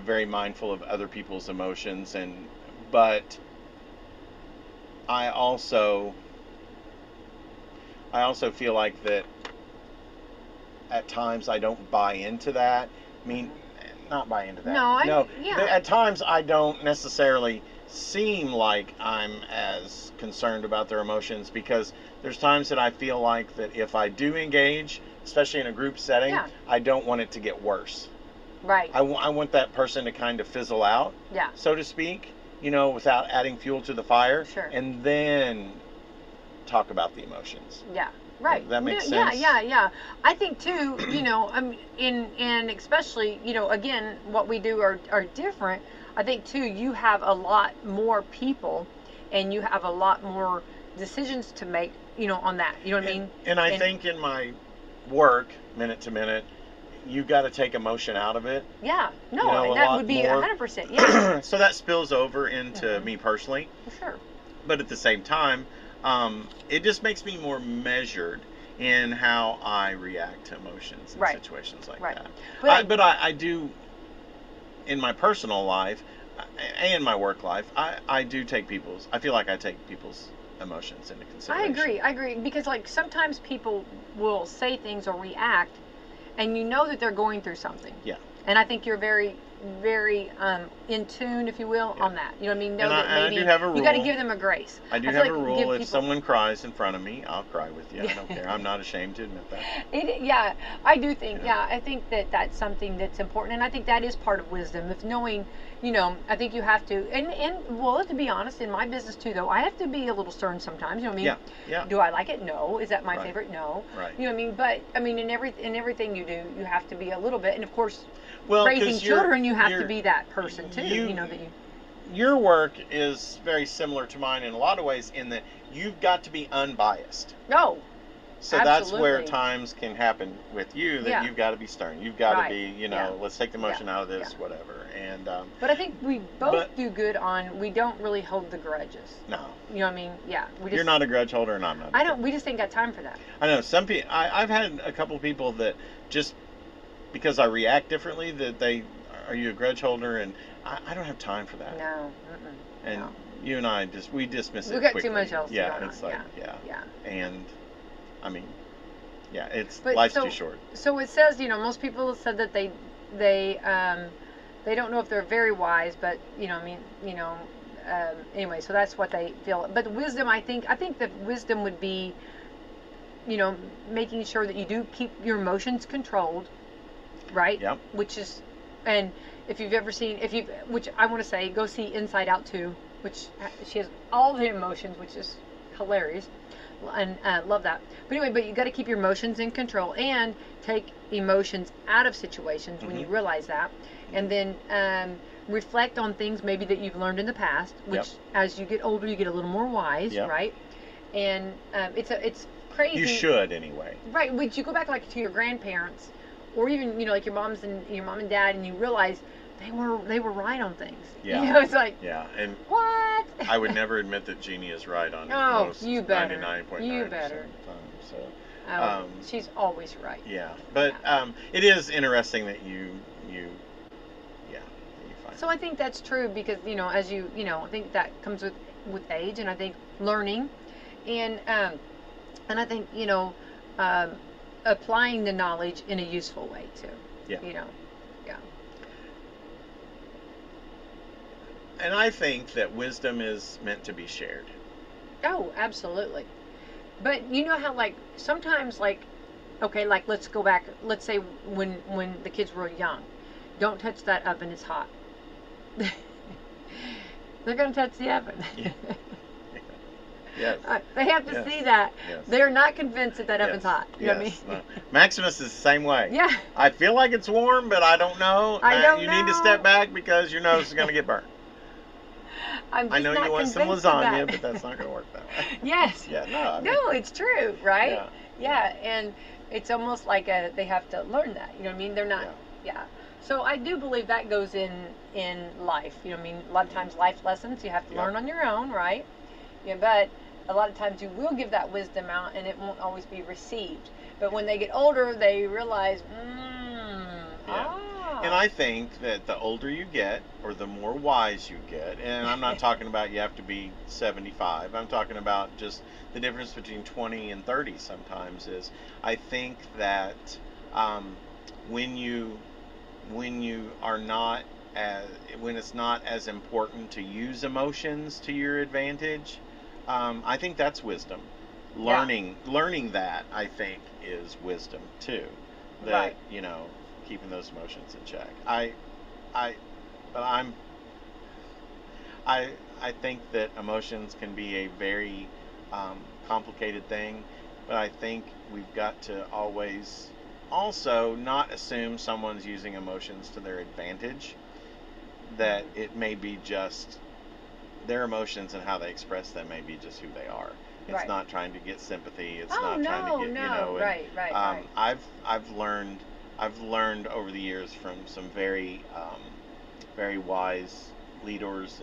very mindful of other people's emotions, but I also feel like that at times I don't buy into that. I mean, not buy into that. No. At times I don't necessarily seem like I'm as concerned about their emotions, because there's times that I feel like that if I do engage, especially in a group setting, I don't want it to get worse. Right. I want that person to kind of fizzle out, so to speak, without adding fuel to the fire. Sure. And then talk about the emotions. Yeah. Right. That makes sense. Yeah. I think too, and especially, again, what we do are different. I think too, you have a lot more people, and you have a lot more decisions to make, on that. You know what I mean? And I think in my work, minute to minute, you've got to take emotion out of it. Yeah. No, and that would be 100%. Yeah. So that spills over into me personally. For sure. But at the same time, it just makes me more measured in how I react to emotions in situations like that. But I do, in my personal life and my work life, I feel like I take people's emotions into consideration. I agree. Because sometimes people will say things or react, and that they're going through something. Yeah. And I think you're very, very in tune, if you will, on that. You know what I mean? I do have a rule. You got to give them a grace. I do have a rule. If someone cries in front of me, I'll cry with you. I don't care. I'm not ashamed to admit that. I do think. I think that that's something that's important, and I think that is part of wisdom. If knowing, I think you have to. And well, to be honest, in my business too, though, I have to be a little stern sometimes. You know what I mean? Yeah. Do I like it? No. Is that my favorite? No. Right. You know what I mean? But I mean, in everything you do, you have to be a little bit, and of course. Raising children, you have to be that person too. Your work is very similar to mine in a lot of ways, in that you've got to be unbiased. No. So that's where times can happen with you that you've got to be stern. You've got to be, let's take the emotion out of this, whatever. And but I think we both do good on. We don't really hold the grudges. No. You know what I mean? Yeah. You're not a grudge holder, and I'm not. I don't. We just ain't got time for that. I know some people. I've had a couple people that just. Because I react differently, are you a grudge holder? And I don't have time for that. No. And you and I we dismiss it quickly. We got too much else. Yeah, it's like and I mean, but life's too short. So it says, most people have said that they don't know if they're very wise, but anyway, so that's what they feel. But wisdom, I think that wisdom would be, making sure that you do keep your emotions controlled. Right? Yep. Which is, and if you've ever seen, which I want to say, go see Inside Out 2, which she has all the emotions, which is hilarious, and love that. But anyway, you got to keep your emotions in control and take emotions out of situations when you realize that, and then reflect on things maybe that you've learned in the past, which as you get older, you get a little more wise, right? And it's crazy. You should anyway. Right? Would you go back to your grandparents? Or even, your your mom and dad, and you realize they were right on things. Yeah. It's like. Yeah, and what? I would never admit that Jeannie is right on most 99.9% of the time. So. She's always right. Yeah, but it is interesting that you find. So I think that's true because as I think that comes with age, and I think learning, and I think applying the knowledge in a useful way too. Yeah. And I think that wisdom is meant to be shared. Oh, absolutely. But you know how, like, sometimes, like, okay, like, let's go back. Let's say when the kids were young, don't touch that oven. It's hot. They're gonna touch the oven. Yeah. Yes. They have to see that. Yes. They're not convinced that oven's hot. You know what I mean? No. Maximus is the same way. Yeah. I feel like it's warm, but I don't know. You need to step back because your nose is going to get burnt. I know you want some lasagna, but that's not going to work that way. Yes. Yeah. No. No, it's true, right? Yeah. Yeah. And it's almost like they have to learn that. You know what I mean? They're not. Yeah. So I do believe that goes in life. You know what I mean? A lot of times, life lessons you have to learn on your own, right? Yeah, but a lot of times you will give that wisdom out and it won't always be received. But when they get older, they realize, And I think that the older you get, or the more wise you get, and I'm not talking about you have to be 75, I'm talking about just the difference between 20 and 30 sometimes is, I think that when it's not as important to use emotions to your advantage, I think that's wisdom. Learning that, I think, is wisdom too. That keeping those emotions in check. I think that emotions can be a very complicated thing, but I think we've got to always also not assume someone's using emotions to their advantage. That it may be just their emotions and how they express them may be just who they are. It's not trying to get sympathy. It's not trying to get right. I've learned over the years from some very very wise leaders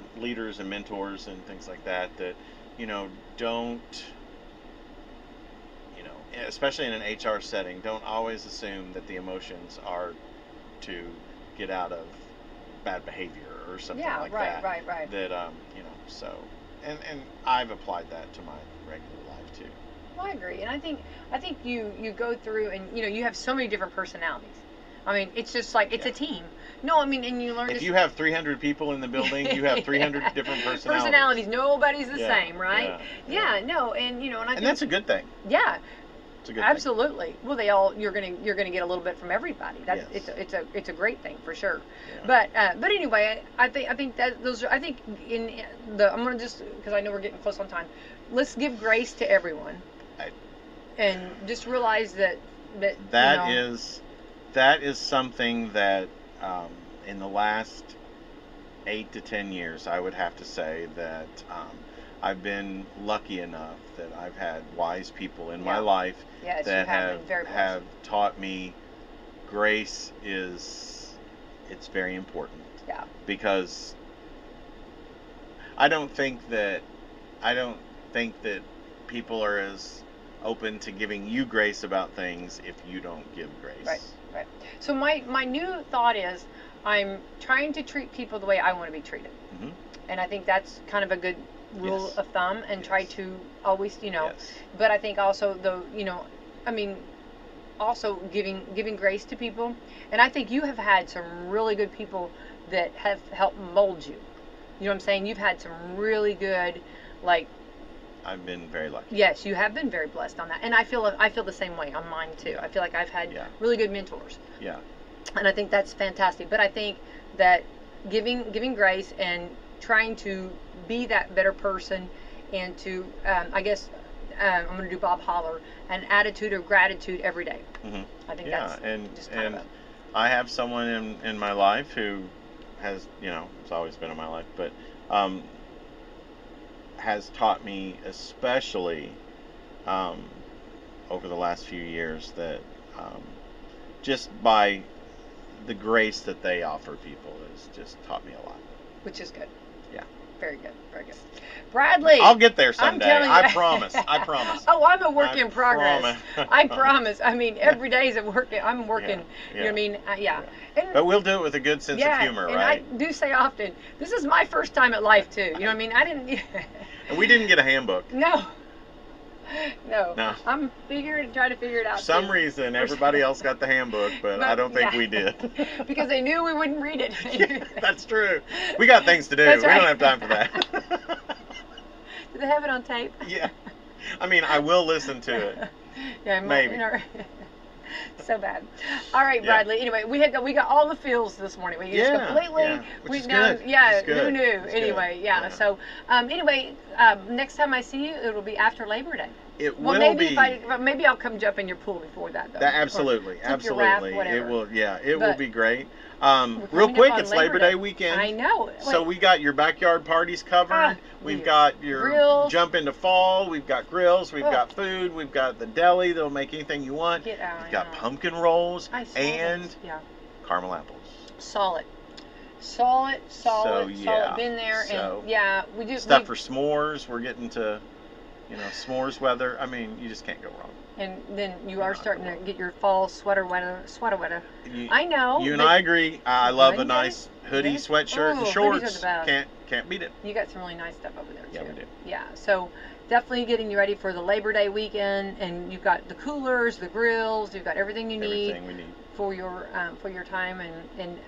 and mentors and things like that don't, especially in an HR setting, don't always assume that the emotions are to get out of bad behavior or something like that. Right. That so and I've applied that to my regular life too. Well, I agree, and I think you go through and you have so many different personalities. I mean, it's just like it's a team. No, I mean, and you learn. If you have 300 people in the building, you have 300 different personalities. Nobody's the same, right? No, and and I think that's a good thing. Yeah. It's a good Absolutely. Thing. Well, you're gonna get a little bit from everybody. That's it's a great thing for sure. Yeah. But anyway, I think that those are, I think I'm gonna just, because I know we're getting close on time. Let's give grace to everyone, and just realize that is something that in the last 8 to 10 years, I would have to say that I've been lucky enough that I've had wise people in my life that have taught me grace it's very important. Yeah. Because I don't think that people are as open to giving you grace about things if you don't give grace. Right. So my new thought is I'm trying to treat people the way I want to be treated. Mm-hmm. And I think that's kind of a good rule of thumb, and try to always, but I think also also giving grace to people. And I think you have had some really good people that have helped mold you. You know what I'm saying? You've had some really good, I've been very lucky. Yes, you have been very blessed on that. And I feel the same way on mine too. I feel like I've had really good mentors. Yeah. And I think that's fantastic. But I think that giving grace and trying to be that better person, and to I'm going to do Bob Holler, an attitude of gratitude every day. Mm-hmm. I think that's just kind of I have someone in my life who has, it's always been in my life, but has taught me, especially over the last few years, that just by the grace that they offer people has just taught me a lot. Which is good. Yeah. Very good. Bradley. I'll get there someday. I promise. Oh, I'm a work in progress. I promise. I mean, every day is I'm working. You know what I mean? But we'll do it with a good sense of humor, right? And I do say often, this is my first time at life too. You know what I mean? I didn't. And we didn't get a handbook. No. I'm trying to figure it out. For some reason, everybody else got the handbook, but I don't think we did. Because they knew we wouldn't read it. That's true. We got things to do. That's right. We don't have time for that. Do they have it on tape? Yeah. I mean, I will listen to it. Yeah, maybe. So bad. All right, Bradley. Yeah. Anyway, we got all the feels this morning. We just completely which is good. Yeah, which is good. Who knew? It's anyway, good. yeah. So next time I see you, it'll be after Labor Day. It will be. Maybe I'll come jump in your pool before that, though. Absolutely. Your raft, it will. Yeah, it will be great. Real quick, it's Labor Day weekend. I know. So we got your backyard parties covered. We've got your grills. Jump into fall. We've got grills. We've got food. We've got the deli that'll make anything you want. We've got pumpkin rolls and caramel apples. Solid. Been there, and we do stuff for s'mores. We're getting to, s'mores weather. I mean, you just can't go wrong. And then you are starting to get your fall sweater weather. I know. You and I agree. I love a nice hoodie, sweatshirt, and shorts. Can't beat it. You got some really nice stuff over there too. Yeah, we do. Yeah, so definitely getting you ready for the Labor Day weekend, and you've got the coolers, the grills, you've got everything you need. Everything we need. For your time, and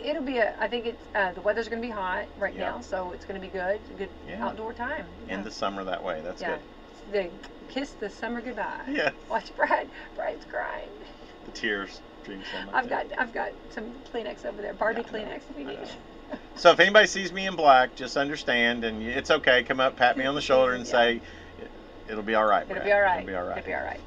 it'll be I think the weather's going to be hot now, so it's going to be good outdoor time. In the summer that way, that's good. Kiss the summer goodbye. Yeah. Watch Brad's crying. The tears stream so much. I've got some Kleenex over there, Barbie Kleenex if you need. So if anybody sees me in black, just understand, and it's okay. Come up, pat me on the shoulder, and say. It'll be all right, Brad. It'll be all right.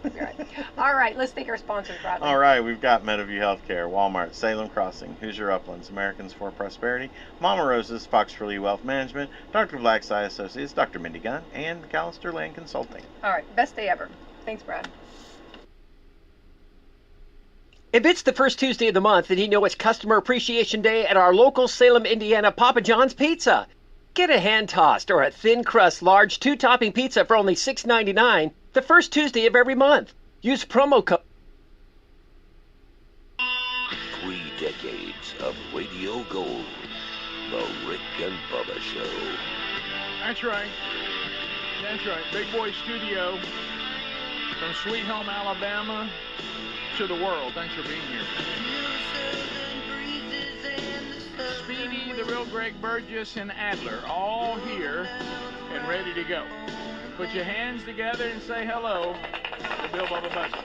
All right, let's thank our sponsors, Bradley. All right, we've got Meadowview Healthcare, Walmart, Salem Crossing, Hoosier Uplands, Americans for Prosperity, Mama Rosa's, Fox for Lee Wealth Management, Dr. Black's Eye Associates, Dr. Mindy Gunn, and McAllister Land Consulting. All right, best day ever. Thanks, Brad. If it's the first Tuesday of the month, then you know it's Customer Appreciation Day at our local Salem, Indiana Papa John's Pizza. Get a hand-tossed or a thin-crust large 2-topping pizza for only $6.99 the first Tuesday of every month. Use promo code. 3 decades of radio gold. The Rick and Bubba Show. That's right. Big Boy Studio from Sweet Home, Alabama to the world. Thanks for being here. Speedy, the real Greg Burgess, and Adler, all here and ready to go. Put your hands together and say hello to Bill Bubba Bussey.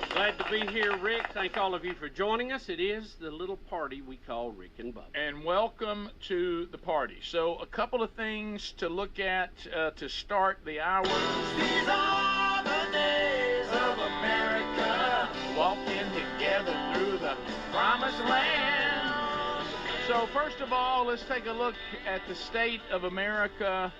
Glad to be here, Rick. Thank all of you for joining us. It is the little party we call Rick and Bubba. And welcome to the party. So a couple of things to look at to start the hour. These are the days of America, walking together through the promised land. So first of all, let's take a look at the state of America.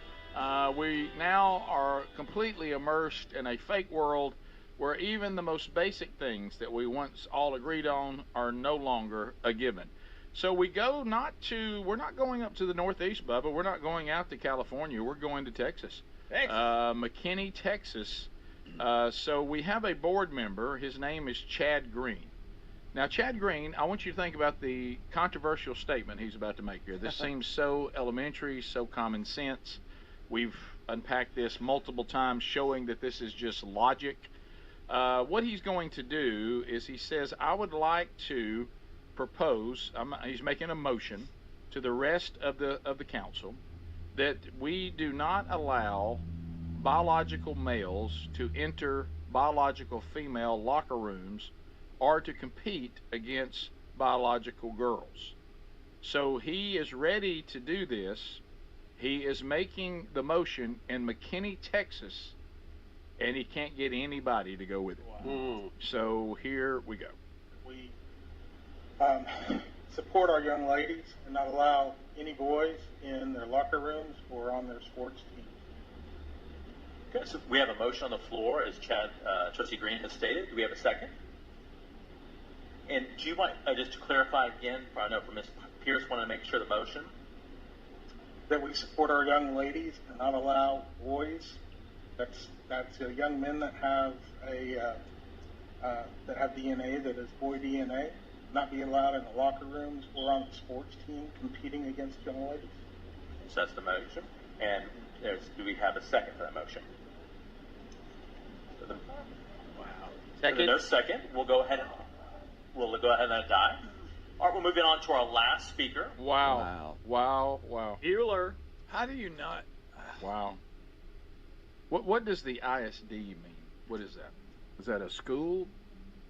We now are completely immersed in a fake world where even the most basic things that we once all agreed on are no longer a given. So we're not going up to the Northeast, Bubba. We're not going out to California. We're going to Texas. McKinney, Texas. So we have a board member. His name is Chad Green. Now, Chad Green, I want you to think about the controversial statement he's about to make here. This seems so elementary, so common sense. We've unpacked this multiple times, showing that this is just logic. What he's going to do is he says, I would like to propose, he's making a motion to the rest of the council that we do not allow biological males to enter biological female locker rooms or to compete against biological girls. So he is ready to do this. He is making the motion in McKinney, Texas, and he can't get anybody to go with it. Wow. So here we go. We support our young ladies and not allow any boys in their locker rooms or on their sports teams. Okay, so we have a motion on the floor, as Trustee Green has stated. Do we have a second? And do you want, just to clarify again, I know for Ms. Pierce, want to make sure the motion? That we support our young ladies and not allow boys, that's young men that have DNA that is boy DNA, not be allowed in the locker rooms or on the sports team competing against young ladies. So that's the motion. And do we have a second for that motion? Wow. Second. So no second. We'll go ahead and die. All right, we're moving on to our last speaker. Wow. Bueller. How do you not? Wow. What does the ISD mean? What is that? Is that a school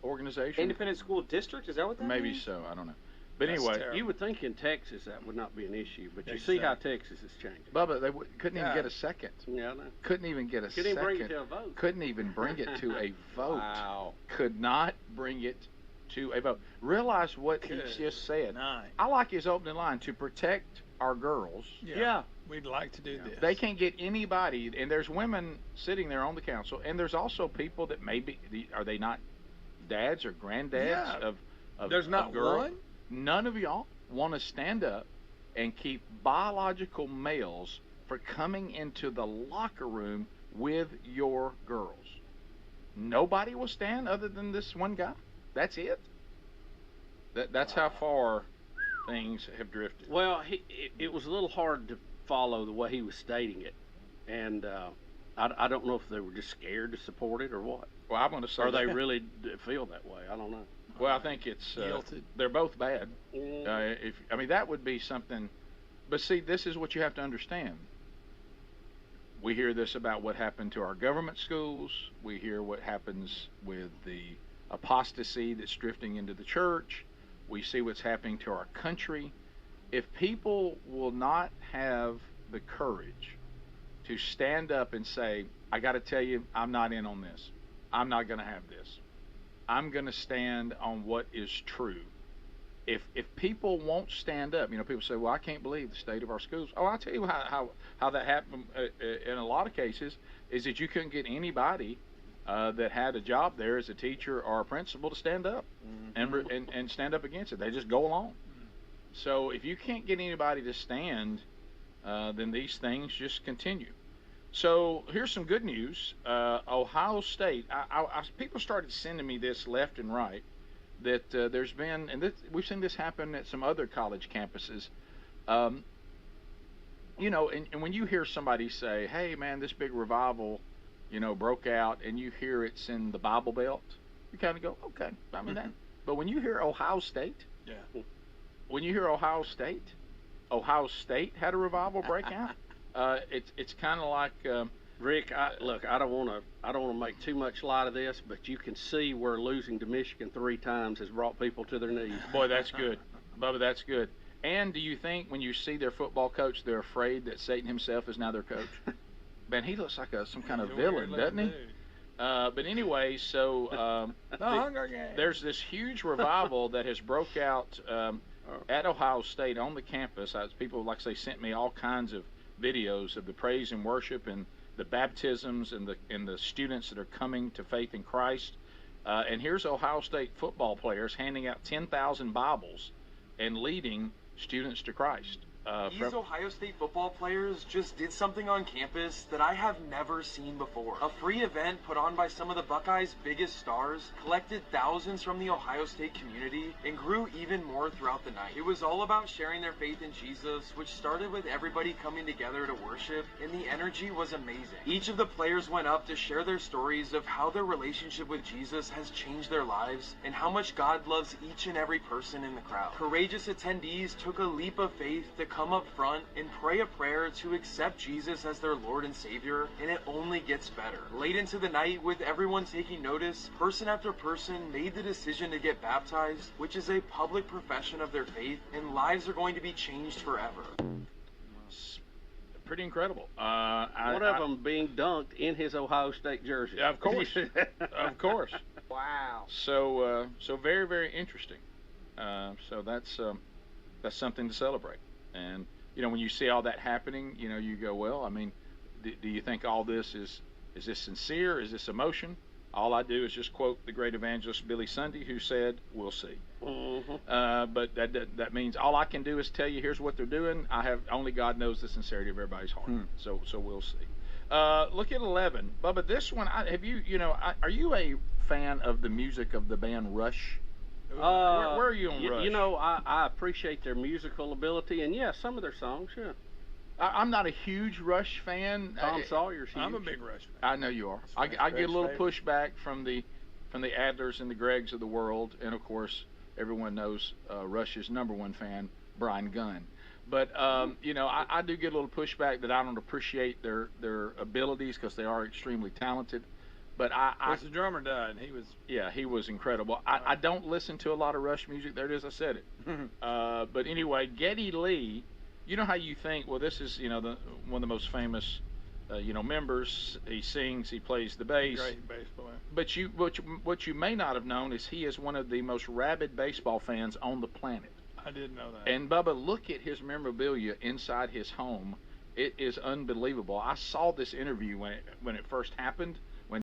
organization? Independent School District? Is that what that Maybe means? so. I don't know. But That's anyway, terrible. You would think in Texas that would not be an issue, but you exactly. see how Texas is changing. Bubba, they couldn't even get a second. Yeah, I know. Couldn't even get a Couldn't second. even bring it to a vote. Couldn't even bring it to a vote. Wow. Could not bring it to a vote. Realize what he just said. I like his opening line, to protect our girls. Yeah. We'd like to do this. They can't get anybody, and there's women sitting there on the council, and there's also people that maybe, are they not dads or granddads of There's not girls? one? None of y'all want to stand up and keep biological males for coming into the locker room with your girls. Nobody will stand other than this one guy. That's it. That's how far things have drifted. Well, it was a little hard to follow the way he was stating it, and I don't know if they were just scared to support it or what. Well, I'm going to say, or they really feel that way. I don't know. Well, I think it's they're both bad. That would be something. But see, this is what you have to understand. We hear this about what happened to our government schools. We hear what happens with the apostasy that's drifting into the church. We see what's happening to our country. If people will not have the courage to stand up and say, I got to tell you, I'm not in on this. I'm not going to have this. I'm going to stand on what is true. If people won't stand up, people say, well, I can't believe the state of our schools. Oh, I'll tell you how that happened in a lot of cases is that you couldn't get anybody that had a job there as a teacher or a principal to stand up and stand up against it. They just go along. So if you can't get anybody to stand, then these things just continue. So here's some good news. Ohio State, people started sending me this left and right, that there's been, and we've seen this happen at some other college campuses. And when you hear somebody say, hey man, this big revival, broke out, and you hear it's in the Bible Belt, you kind of go, okay. But when you hear Ohio State, when you hear Ohio State had a revival break out. It's kind of like Rick. I don't want to make too much light of this, but you can see where losing to Michigan 3 times has brought people to their knees. Boy, that's good, Bubba. That's good. And do you think when you see their football coach, they're afraid that Satan himself is now their coach? Man, he looks like some kind of villain, doesn't he? But anyway, so there's this huge revival that has broke out at Ohio State on the campus. People, like I say, sent me all kinds of videos of the praise and worship and the baptisms and the students that are coming to faith in Christ. And here's Ohio State football players handing out 10,000 Bibles and leading students to Christ. These Ohio State football players just did something on campus that I have never seen before. A free event put on by some of the Buckeyes' biggest stars collected thousands from the Ohio State community and grew even more throughout the night. It was all about sharing their faith in Jesus, which started with everybody coming together to worship, and the energy was amazing. Each of the players went up to share their stories of how their relationship with Jesus has changed their lives and how much God loves each and every person in the crowd. Courageous attendees took a leap of faith to come up front and pray a prayer to accept Jesus as their Lord and Savior, and it only gets better. Late into the night, with everyone taking notice, person after person made the decision to get baptized, which is a public profession of their faith, and lives are going to be changed forever. Pretty incredible. One of them being dunked in his Ohio State jersey. Of course. Of course. Wow. So very, very interesting. So that's something to celebrate. And, when you see all that happening, you go, well, do you think all this is this sincere? Is this emotion? All I do is just quote the great evangelist Billy Sunday, who said, we'll see. Mm-hmm. But that means all I can do is tell you, here's what they're doing. Only God knows the sincerity of everybody's heart. So we'll see. Look at 11. Bubba, this one, are you a fan of the music of the band Rush? Where are you on Rush? I appreciate their musical ability, and some of their songs, I'm not a huge Rush fan. Tom Sawyer's huge. I'm a big Rush fan. I know you are. I get a little pushback from the Adlers and the Gregs of the world, and of course, everyone knows Rush's #1 fan, Brian Gunn. But I do get a little pushback that I don't appreciate their abilities because they are extremely talented. But the drummer died. He was incredible. I don't listen to a lot of Rush music. There it is. I said it. But anyway, Geddy Lee. You know how you think? Well, this is one of the most famous members. He sings. He plays the bass. Great bass player. But what you may not have known is he is one of the most rabid baseball fans on the planet. I didn't know that. And Bubba, look at his memorabilia inside his home. It is unbelievable. I saw this interview when it first happened.